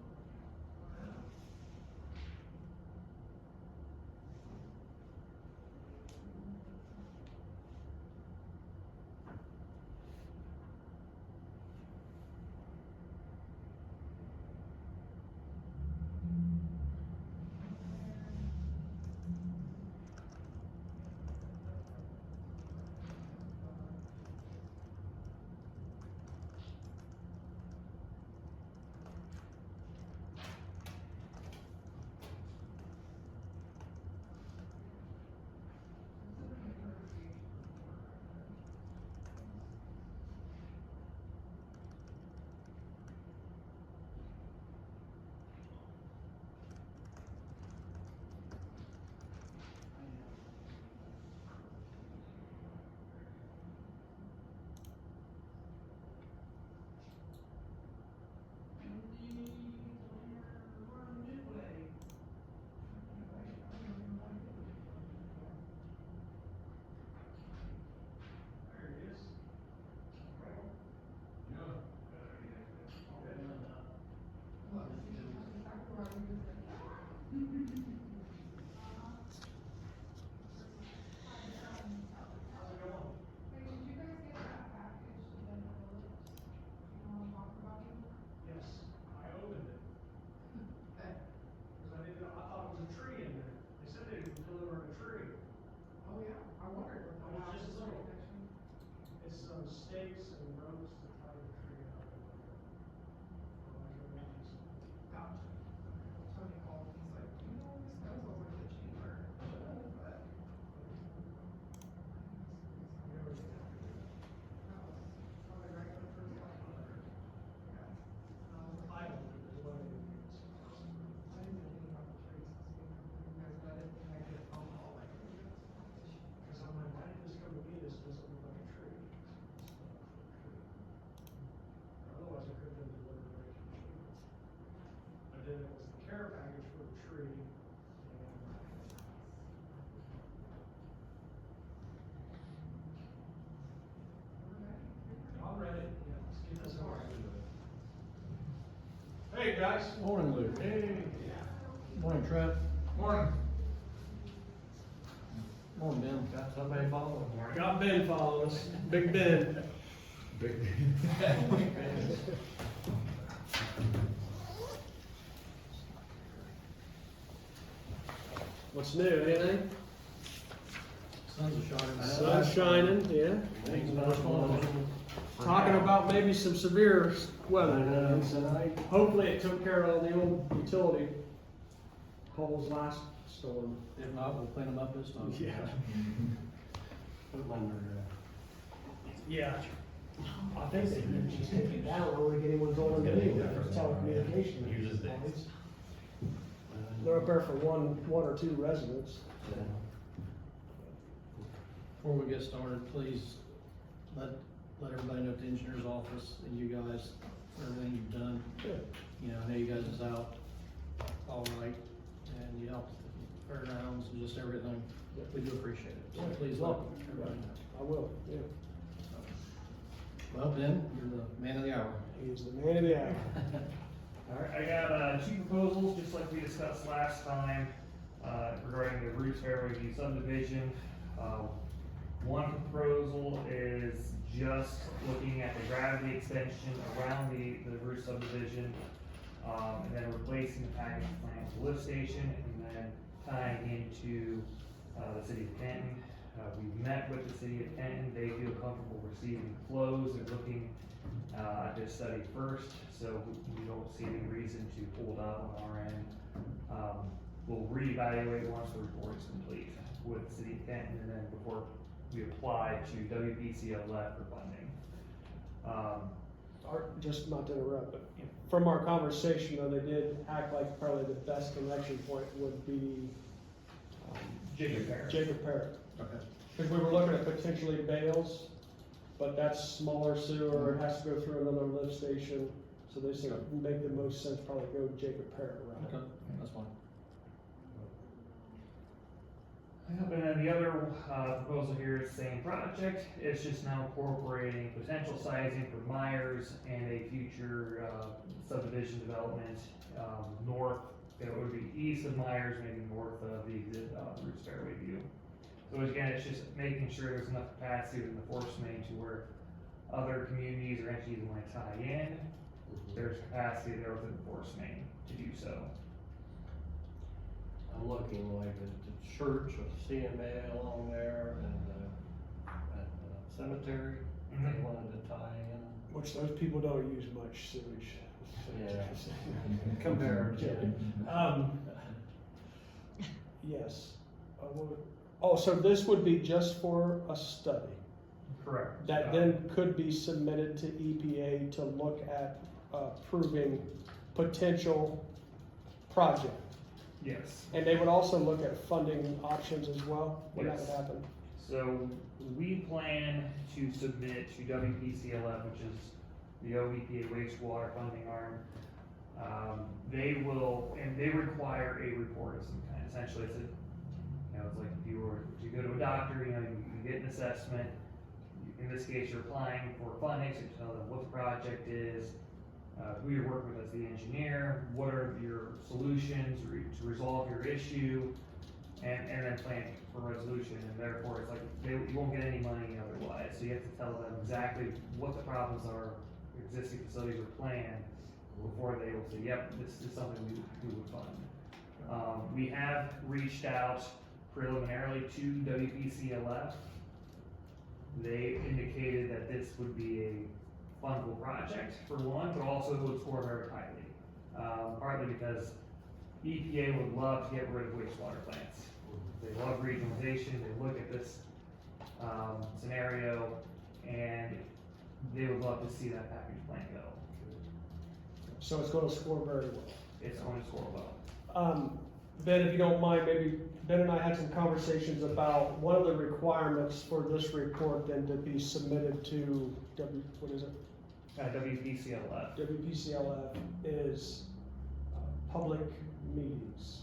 Look, see, that's exactly what we just said. Hey, did you guys get that package, the Denver Phillips? You know what I'm talking about? Yes, I opened it, Okay. because I didn't know, I thought it was a tree in there. They said they were delivering a tree. Oh, yeah, I wondered what Oh, the it's just house little. connection. It's some stakes and ropes to tie the tree up. Gotcha. Tony called, he's like, you know, this goes a little bit cheaper, but. That was probably right for the first one. Yeah. I don't know, there's one of the. I didn't know anything about the trees, you guys, but I didn't think I'd get a phone call like. Because I'm like, why did this come to me? This doesn't look like a tree. Otherwise, I could have been delivered right to the tree. But then it was the care package for the tree. I'm ready, yeah, let's get this over. Hey, guys. Morning, Luke. Hey. Morning, Trent. Morning. Morning, Ben. Got somebody following? Got Ben following us, Big Ben. What's new, anything? Sun's are shining. Sun's shining, yeah. Things not going on. Talking about maybe some severe weather. Tonight. Hopefully it took care of all the old utility poles last storm. If not, we'll clean them up this time. Yeah. Put them under, Yeah. I think they can just take it down, or we get anyone going to do for telecommunication. Uses this. They're up there for one or two residents. Before we get started, please let everybody know at the engineer's office and you guys, for everything you've done. Good. You know, I know you guys is out all right and you helped the fairgrounds and just everything. We do appreciate it. So please let everybody know. I will, yeah. Well, Ben, you're the man of the hour. He's the man of the hour. Alright, I got, two proposals, just like we discussed last time, regarding the Bruce Fairway View subdivision. One proposal is just looking at the gravity extension around the Bruce subdivision, and then replacing the package plant with the lift station, and then tying into, the city of Canton. We've met with the city of Canton, they feel comfortable receiving flows and looking at this study first, so we don't see any reason to hold up on our end. We'll reevaluate once the report is complete with the city of Canton, and then before we apply to WPCLF for funding. Just not to interrupt, but from our conversation, though, they did act like probably the best connection point would be Jacob Parrott. Jacob Parrott. Okay. Because we were looking at potentially Bales, but that's smaller sewer, it has to go through another lift station. So they said it'd make the most sense probably go Jacob Parrott route. Okay, that's fine. Yep, and then the other proposal here is the same project, it's just now incorporating potential sizing for Myers and a future subdivision development north, it would be east of Myers, maybe north of the Bruce Fairway View. So again, it's just making sure there's enough capacity in the force main to where other communities or entities want to tie in, there's capacity there within the force main to do so. I'm looking like at the church with CMA along there and, at the cemetery, they wanted to tie in. Which those people don't use much sewage. Yeah. Compared to. Yes. Oh, so this would be just for a study Correct. that then could be submitted to EPA to look at approving potential project. Yes. And they would also look at funding options as well, when that would Yes. happen. So we plan to submit to WPCLF, which is the OEPA wastewater funding arm. They will, and they require a report of some kind. Essentially, it's it's like if you were to go to a doctor, you get an assessment. In this case, you're applying for funding, so you tell them what the project is, who you're working with as the engineer, what are your solutions to resolve your issue, and then plan for resolution, and therefore it's like, you won't get any money otherwise, so you have to tell them exactly what the problems are, existing facilities are planned, before they will say, yep, this is something we would fund. We have reached out preliminarily to WPCLF. They indicated that this would be a fundable project for one, but also it would score very highly. Partly because EPA would love to get rid of wastewater plants. They love regionalization, they look at this scenario, and they would love to see that package plant go. So it's gonna score very well. It's going to score well. Ben, if you don't mind, maybe Ben and I had some conversations about one of the requirements for this report then to be submitted to WPCLF. WPCLF is public meetings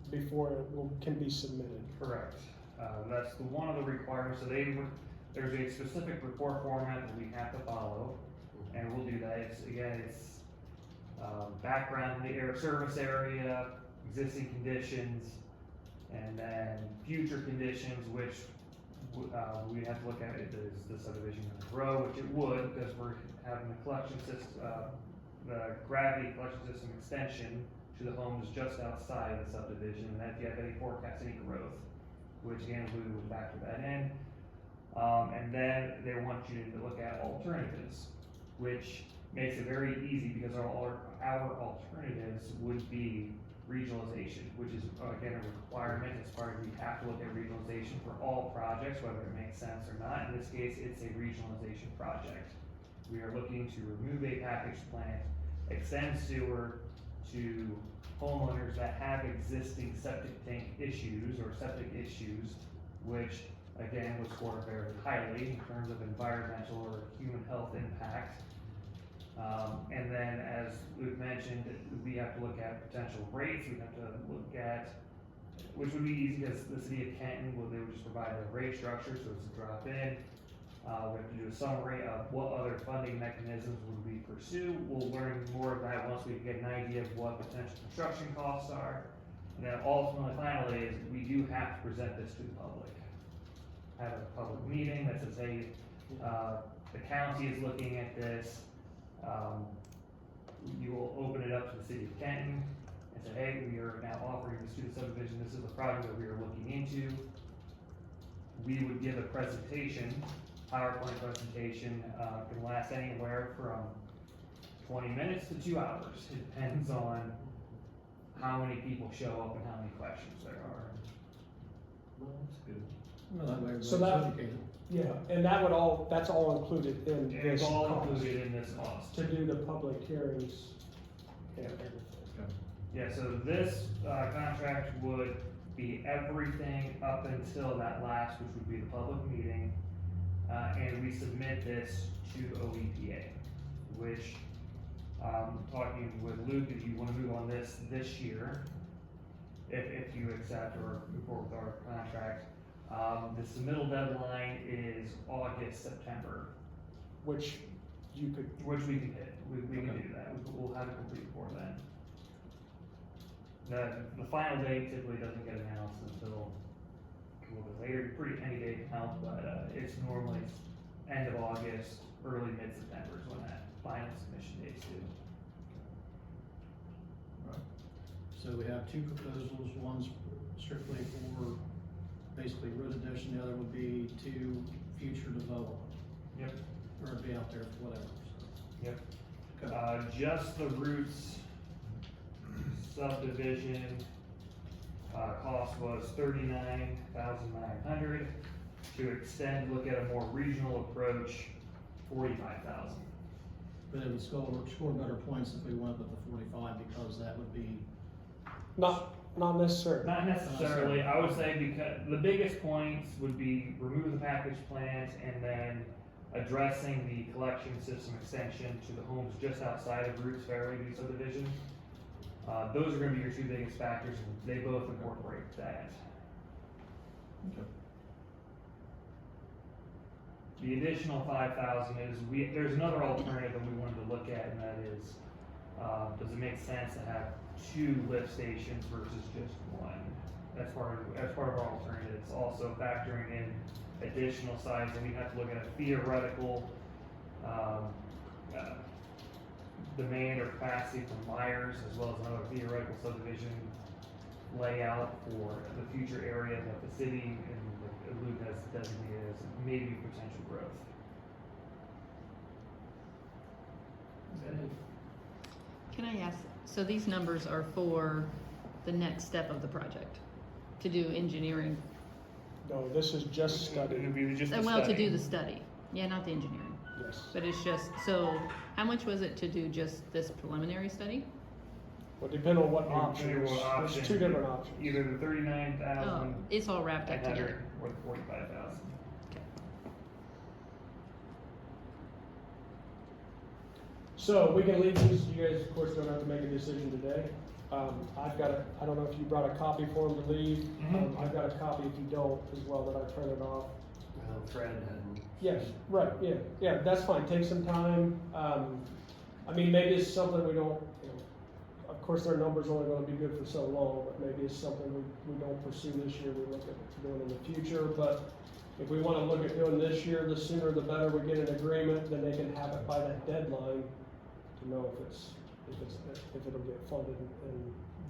before it can be submitted. Correct. That's one of the requirements, so there's a specific report format that we have to follow, and we'll do that. It's background in the service area, existing conditions, And then future conditions, which, we have to look at, is the subdivision gonna grow, which it would, because we're having the collection system, the gravity collection system extension to the homes just outside of the subdivision, and if you have any forecast, any growth, which again, we would factor that in. And then they want you to look at alternatives, which makes it very easy, because our alternatives would be regionalization, which is again a requirement as part of, we have to look at regionalization for all projects, whether it makes sense or not. In this case, it's a regionalization project. We are looking to remove a package plant, extend sewer to homeowners that have existing septic tank issues or septic issues, which again would score very highly in terms of environmental or human health impact. And then, as Luke mentioned, we have to look at potential rates. We have to look at, which would be easy, because the city of Canton, well, they would just provide a rate structure, so it's a drop in. We have to do a summary of what other funding mechanisms would we pursue. We'll learn more of that once we get an idea of what potential construction costs are. And then ultimately, finally, is we do have to present this to the public. Have a public meeting that says, hey, the county is looking at this. You will open it up to the city of Canton and say, hey, we are now offering this to the subdivision. This is the project that we are looking into. We would give a presentation, PowerPoint presentation, can last anywhere from 20 minutes to 2 hours. It depends on how many people show up and how many questions there are. Well, that's good. Well, that way everybody's So that- educated. Yeah, and that would that's all included in And this it's all cost, included in this cost. to do the public hearings and everything. Yeah, so this, contract would be everything up until that last, which would be the public meeting. And we submit this to OEPA, which, talking with Luke, if you wanna move on this year, if you accept or move forward with our contract, the submittal deadline is August, September, Which you could, which we can hit. We can Okay. do that. We'll have it complete before then. The final date typically doesn't get announced until a little bit later. Any day can help, but it's normally end of August, early mid-September is when that final submission date's due. So we have two proposals, one's strictly for basically road addition, the other would be to future development. Yep. Or it'd be out there for whatever. Yep. Okay. Just the Roots subdivision, cost was $39,900. To extend, look at a more regional approach, $45,000. But it would score better points if we went with the 45, because that would be, not necessarily. Not necessarily, I would say, because the biggest points would be remove the package plant and then addressing the collection system extension to the homes just outside of Roots Fairway subdivision. Those are gonna be your two biggest factors, and they both incorporate that. okay. The additional 5,000 is, there's another alternative that we wanted to look at, and that is, does it make sense to have 2 lift stations versus just 1? That's part of our alternatives. Also factoring in additional size, and we have to look at a theoretical, demand or capacity from Myers, as well as another theoretical subdivision layout for the future area that the city and Luke has designated as maybe potential growth. Can I ask, so these numbers are for the next step of the project, to do engineering, No, this is just study, It would be just a well, to study. do the study, yeah, not the engineering, yes. but it's just, so, how much was it to do just this preliminary study? Well, depending on what Depending on options, what there's option. 2 different options. Either the 39,000 Oh, it's all wrapped up together. or the 45,000. So we can leave these, you guys of course don't have to make a decision today. I've got I don't know if you brought a copy for them to leave. Mhm. I've got a copy if you don't as well that I printed off. Well, Fred hadn't. Yes, right, yeah, that's fine, take some time. I mean, maybe it's something we don't, course, their number's only gonna be good for so long, but maybe it's something we don't pursue this year, we look at doing in the future, but if we wanna look at doing this year, the sooner the better we get an agreement, then they can have it by that deadline to know if it'll get funded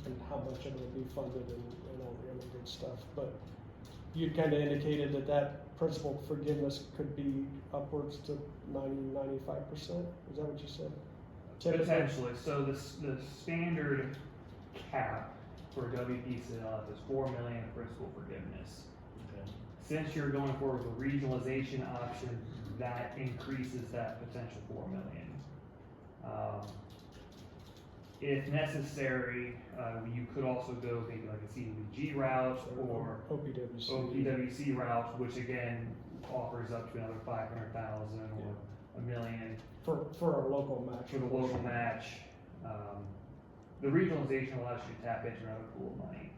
and how much of it'll be funded and all the other good stuff, but you kinda indicated that principal forgiveness could be upwards to 95%, is that what you said? Typically? Potentially, so the standard cap for WPCLF is 4 million principal forgiveness. Okay. Since you're going forward with a regionalization option, that increases that potential 4 million. If necessary, you could also go maybe like a CDBG route or OPWC route, which again offers up to another 500,000 or $1 million. For our local match. For the local match. The regionalization allows you to tap into another pool of money.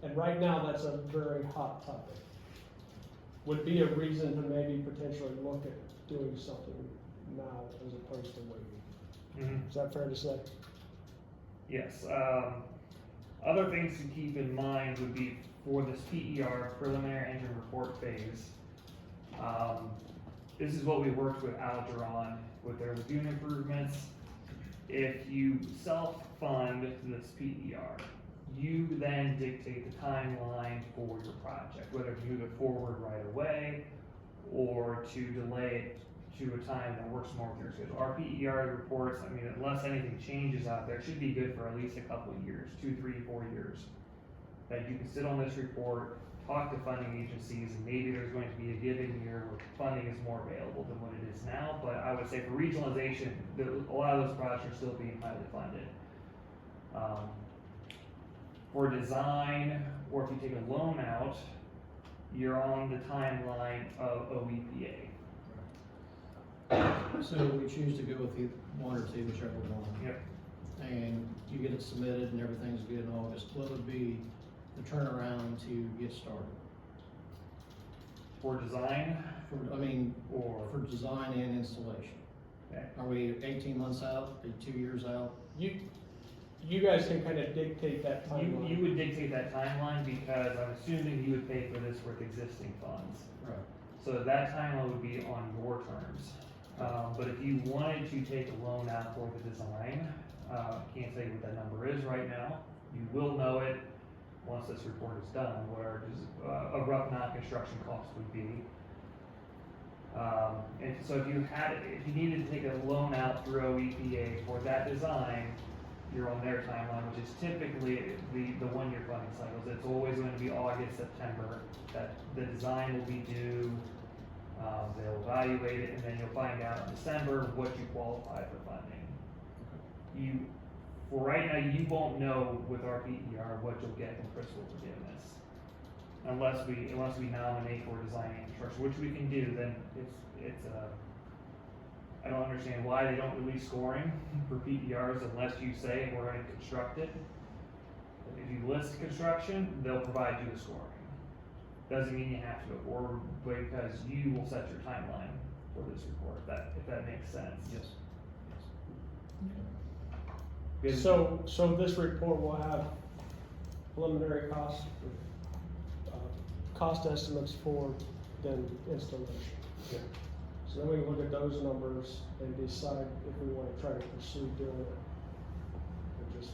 And right now, that's a very hot topic. Would be a reason to maybe potentially look at doing something now as opposed to waiting. Is that fair to say? Yes. Other things to keep in mind would be for this PER, preliminary engine report phase. This is what we worked with Algeron with their lagoon improvements. If you self-fund this PER, you then dictate the timeline for your project, whether to move it forward right away or to delay it to a time that works more with your schedule. Our PER reports, I mean, unless anything changes out there, should be good for at least a couple of years, 2, 3, 4 years. That you can sit on this report, talk to funding agencies, and maybe there's going to be a given year where funding is more available than what it is now. But I would say for regionalization, a lot of those projects are still being highly funded. For design, or if you take a loan out, you're on the timeline of OEPA. So we choose to go with the one or two, whichever one. Yep. And you get it submitted and everything's good in August, what would be the turnaround to get started? For design, For design and installation? okay. Are we 18 months out, 2 years out? You guys can kind of dictate that timeline. You would dictate that timeline because I'm assuming you would pay for this with existing funds. Right. So that timeline would be on your terms. But if you wanted to take a loan out for the design, can't tell you what that number is right now. You will know it once this report is done, where a rough non-construction cost would be. And so if you needed to take a loan out through OEPA for that design, you're on their timeline, which is typically the 1-year funding cycles. It's always going to be August, September, that the design will be due. They'll evaluate it, and then you'll find out in December what you qualify for funding. For right now, you won't know with our PER what you'll get from principal forgiveness. Unless we nominate for design and construction, which we can do, then I don't understand why they don't release scoring for PERs unless you say we're gonna construct it. If you list construction, they'll provide you the scoring. Doesn't mean you have to go forward, but because you will set your timeline for this report, if that makes sense. Yes. Good. So this report will have preliminary cost estimates for then installation. Yeah. So then we can look at those numbers and decide if we wanna try to pursue doing it. Or just,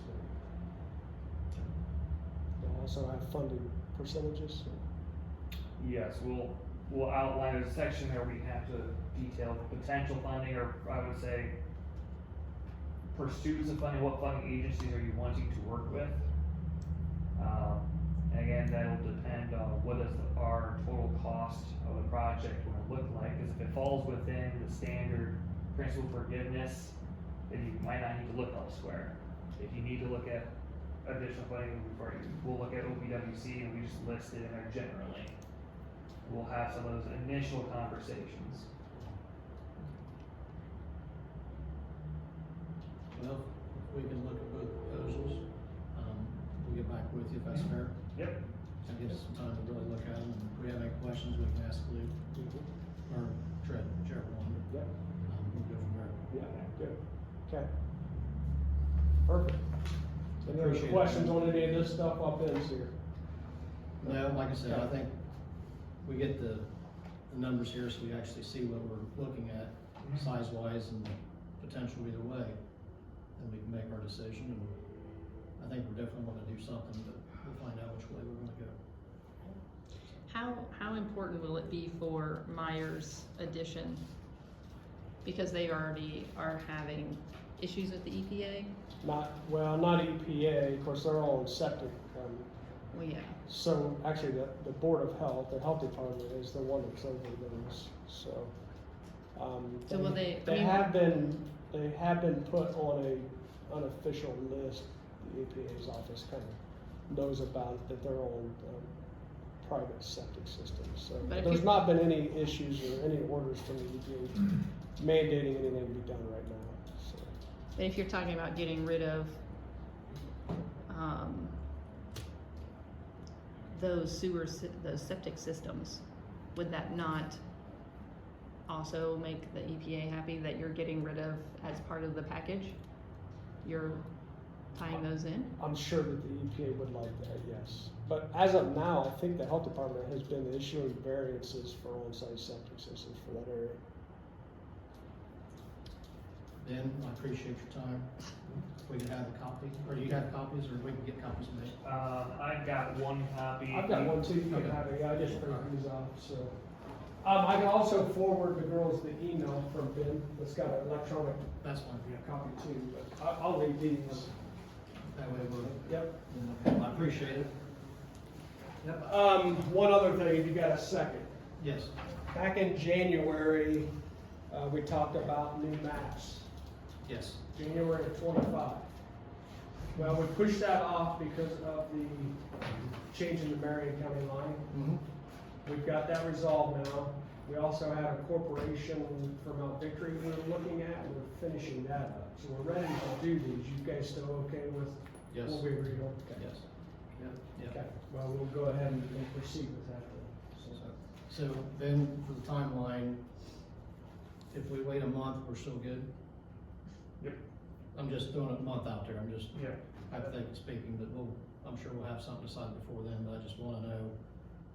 we'll also have funding percentages. Yes, we'll outline a section there we have to detail the potential funding, or I would say pursuits of funding, what funding agencies are you wanting to work with? And again, that'll depend on what is our total cost of the project going to look like, because if it falls within the standard principal forgiveness, then you might not need to look elsewhere. If you need to look at additional funding, we'll look at OPWC, and we just list it in there generally. We'll have some of those initial conversations. Well, we can look at both proposals. We'll get back with you if that's fair. Yep. And give us some time to really look at them. And if we have any questions, we can ask Lou or Trev, whichever one. Yep. We'll go from there. Yeah, good. Okay. Perfect. Any other Appreciate it. questions on any of this stuff up in here? No, like I said, I think we get the numbers here, so we actually see what we're looking at, size-wise and potential either way. And we can make our decision, and I think we're definitely gonna do something, but we'll find out which way we're gonna go. How important will it be for Myers addition? Because they already are having issues with the EPA? Not EPA, of course, they're all in septic. Well, yeah. So actually, the Board of Health, the Health Department is the one that's over those, so. So will they- I They mean- have been put on a unofficial list, the EPA's office kind of knows about that they're on, private septic systems, so. But if There's you- not been any issues or any orders from the EPA mandating anything to be done right now, so. But if you're talking about getting rid of, those septic systems, would that not also make the EPA happy that you're getting rid of as part of the package? You're tying those in? I'm sure that the EPA would like that, yes. But as of now, I think the health department has been issuing variances for on-site septic systems for that area. Ben, I appreciate your time. If we could have a copy, or do you have copies, or we can get copies made? I've got one copy. I've got one too, you can Okay. have it, yeah, I just printed these off, so. I can also forward the girls the email from Ben, that's got an electronic That's fine. copy too, but I'll read these. That way we're, Yep. I appreciate it. Yep. One other thing, if you got a second. Yes. Back in January, we talked about new maps. Yes. January of '25. Well, we pushed that off because of the change in the Marion County line. Mm-hmm. We've got that resolved now. We also have a corporation for Mount Victory we're looking at, and we're finishing that up. So we're ready to do these. You guys still okay with Yes. what we agreed on? Okay. Yes. Yeah. Okay, well, we'll go ahead and proceed with that then. So then, for the timeline, if we wait a month, we're still good? Yep. I'm just throwing a month out there, I'm just Yeah. hypothetically speaking, but I'm sure we'll have something decided before then, but I just wanna know.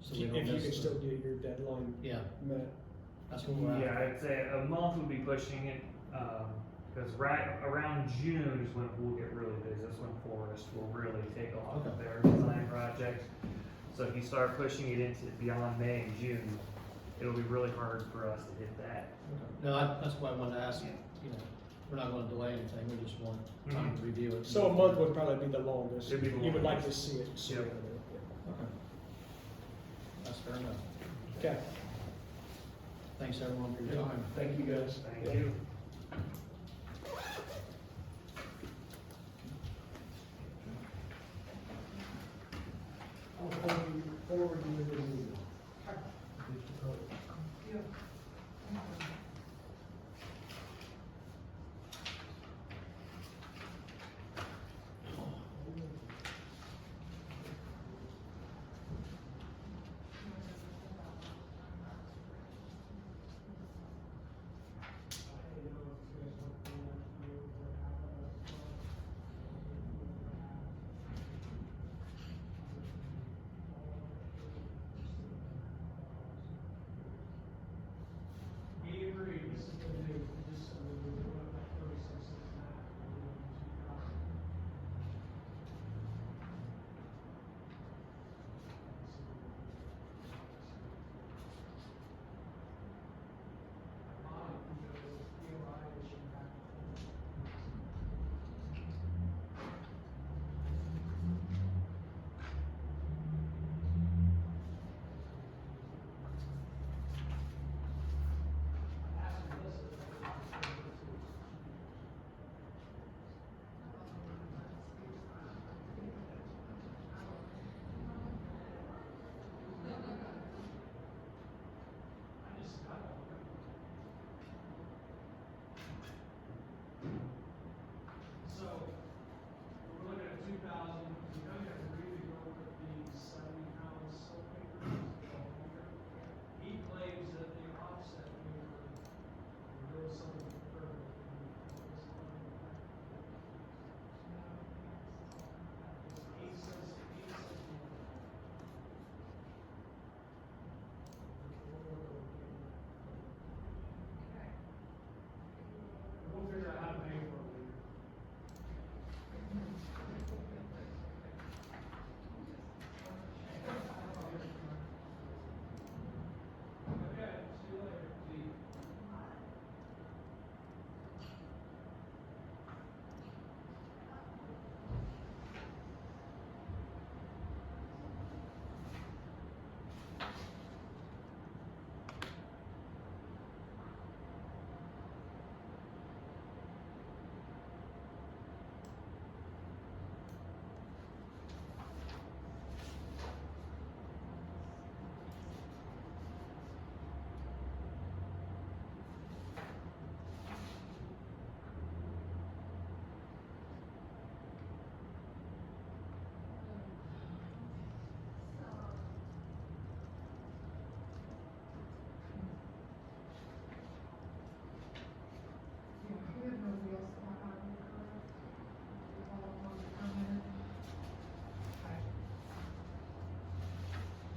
So we If don't you miss can the- still get your deadline Yeah, met. that's what we're Yeah, at. I'd say a month would be pushing it, because right around June is when we'll get really busy. That's when Forest will really take off Okay. their design project. So if you start pushing it into beyond May and June, it'll be really hard for us to hit that. No, that's why I wanted to ask, you know, we're not gonna delay anything, we just want time to review it. So a month would probably be the longest. It'd be the You would like to longest. see it sooner. Yep. Okay. That's fair enough. Okay, Thanks everyone for your time. thank you guys. Thank you. I'll forward you the email.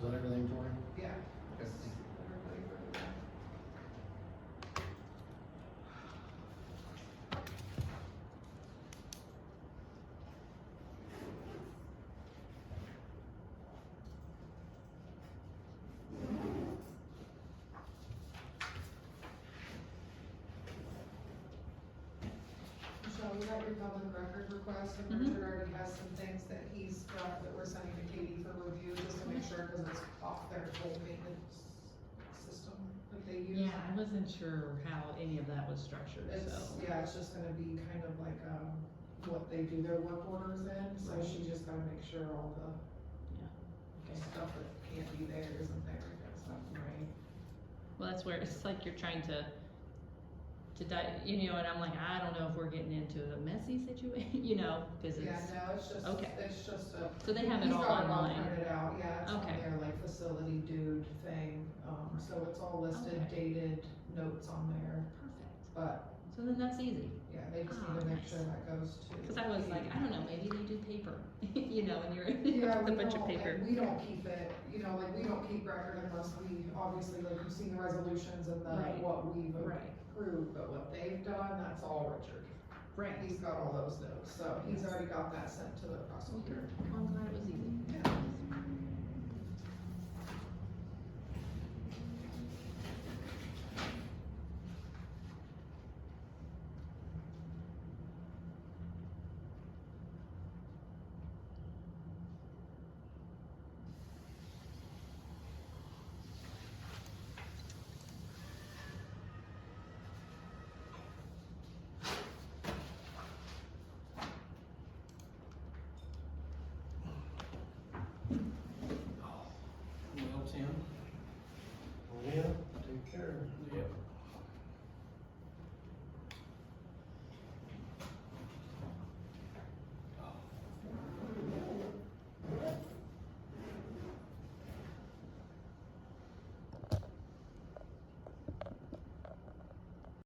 Is that everything, Tori? Yeah. Just everybody for the- Michelle, we got your public record request, and Mhm. Richard already has some things that he's got that we're sending to Katie for review, just to make sure, cause it's off their full maintenance system that they use. Yeah, I wasn't sure how any of that was structured, It's, so. yeah, it's just gonna be kind of like, what they do their work orders in, so Right. she just gotta make sure all the Okay. stuff that can't be there isn't there, I guess, Right. Well, that's where it's like you're trying to you know, and I'm like, I don't know if we're getting into a messy situation, you know, cause Yeah, it's, no, it's just, okay. it's just a. So they have it he's all got online. printed out, yeah, it's on Okay. their like facility dude thing, so it's all listed, Okay. dated, notes on there, perfect. but, So then that's easy. yeah, they just Oh, need to make nice. sure that goes to. Cause I was like, I don't know, maybe they do paper, you know, and you're Yeah, with a we bunch of don't, paper. and we don't keep it, you know, like, we don't keep record unless we, obviously, like, you've seen the resolutions and the, Right. what we've Right. approved, but what they've done, that's all Richard. Right. He's got all those notes, so he's already got that sent to the prosecutor. Well, I'm glad it was easy. Yeah.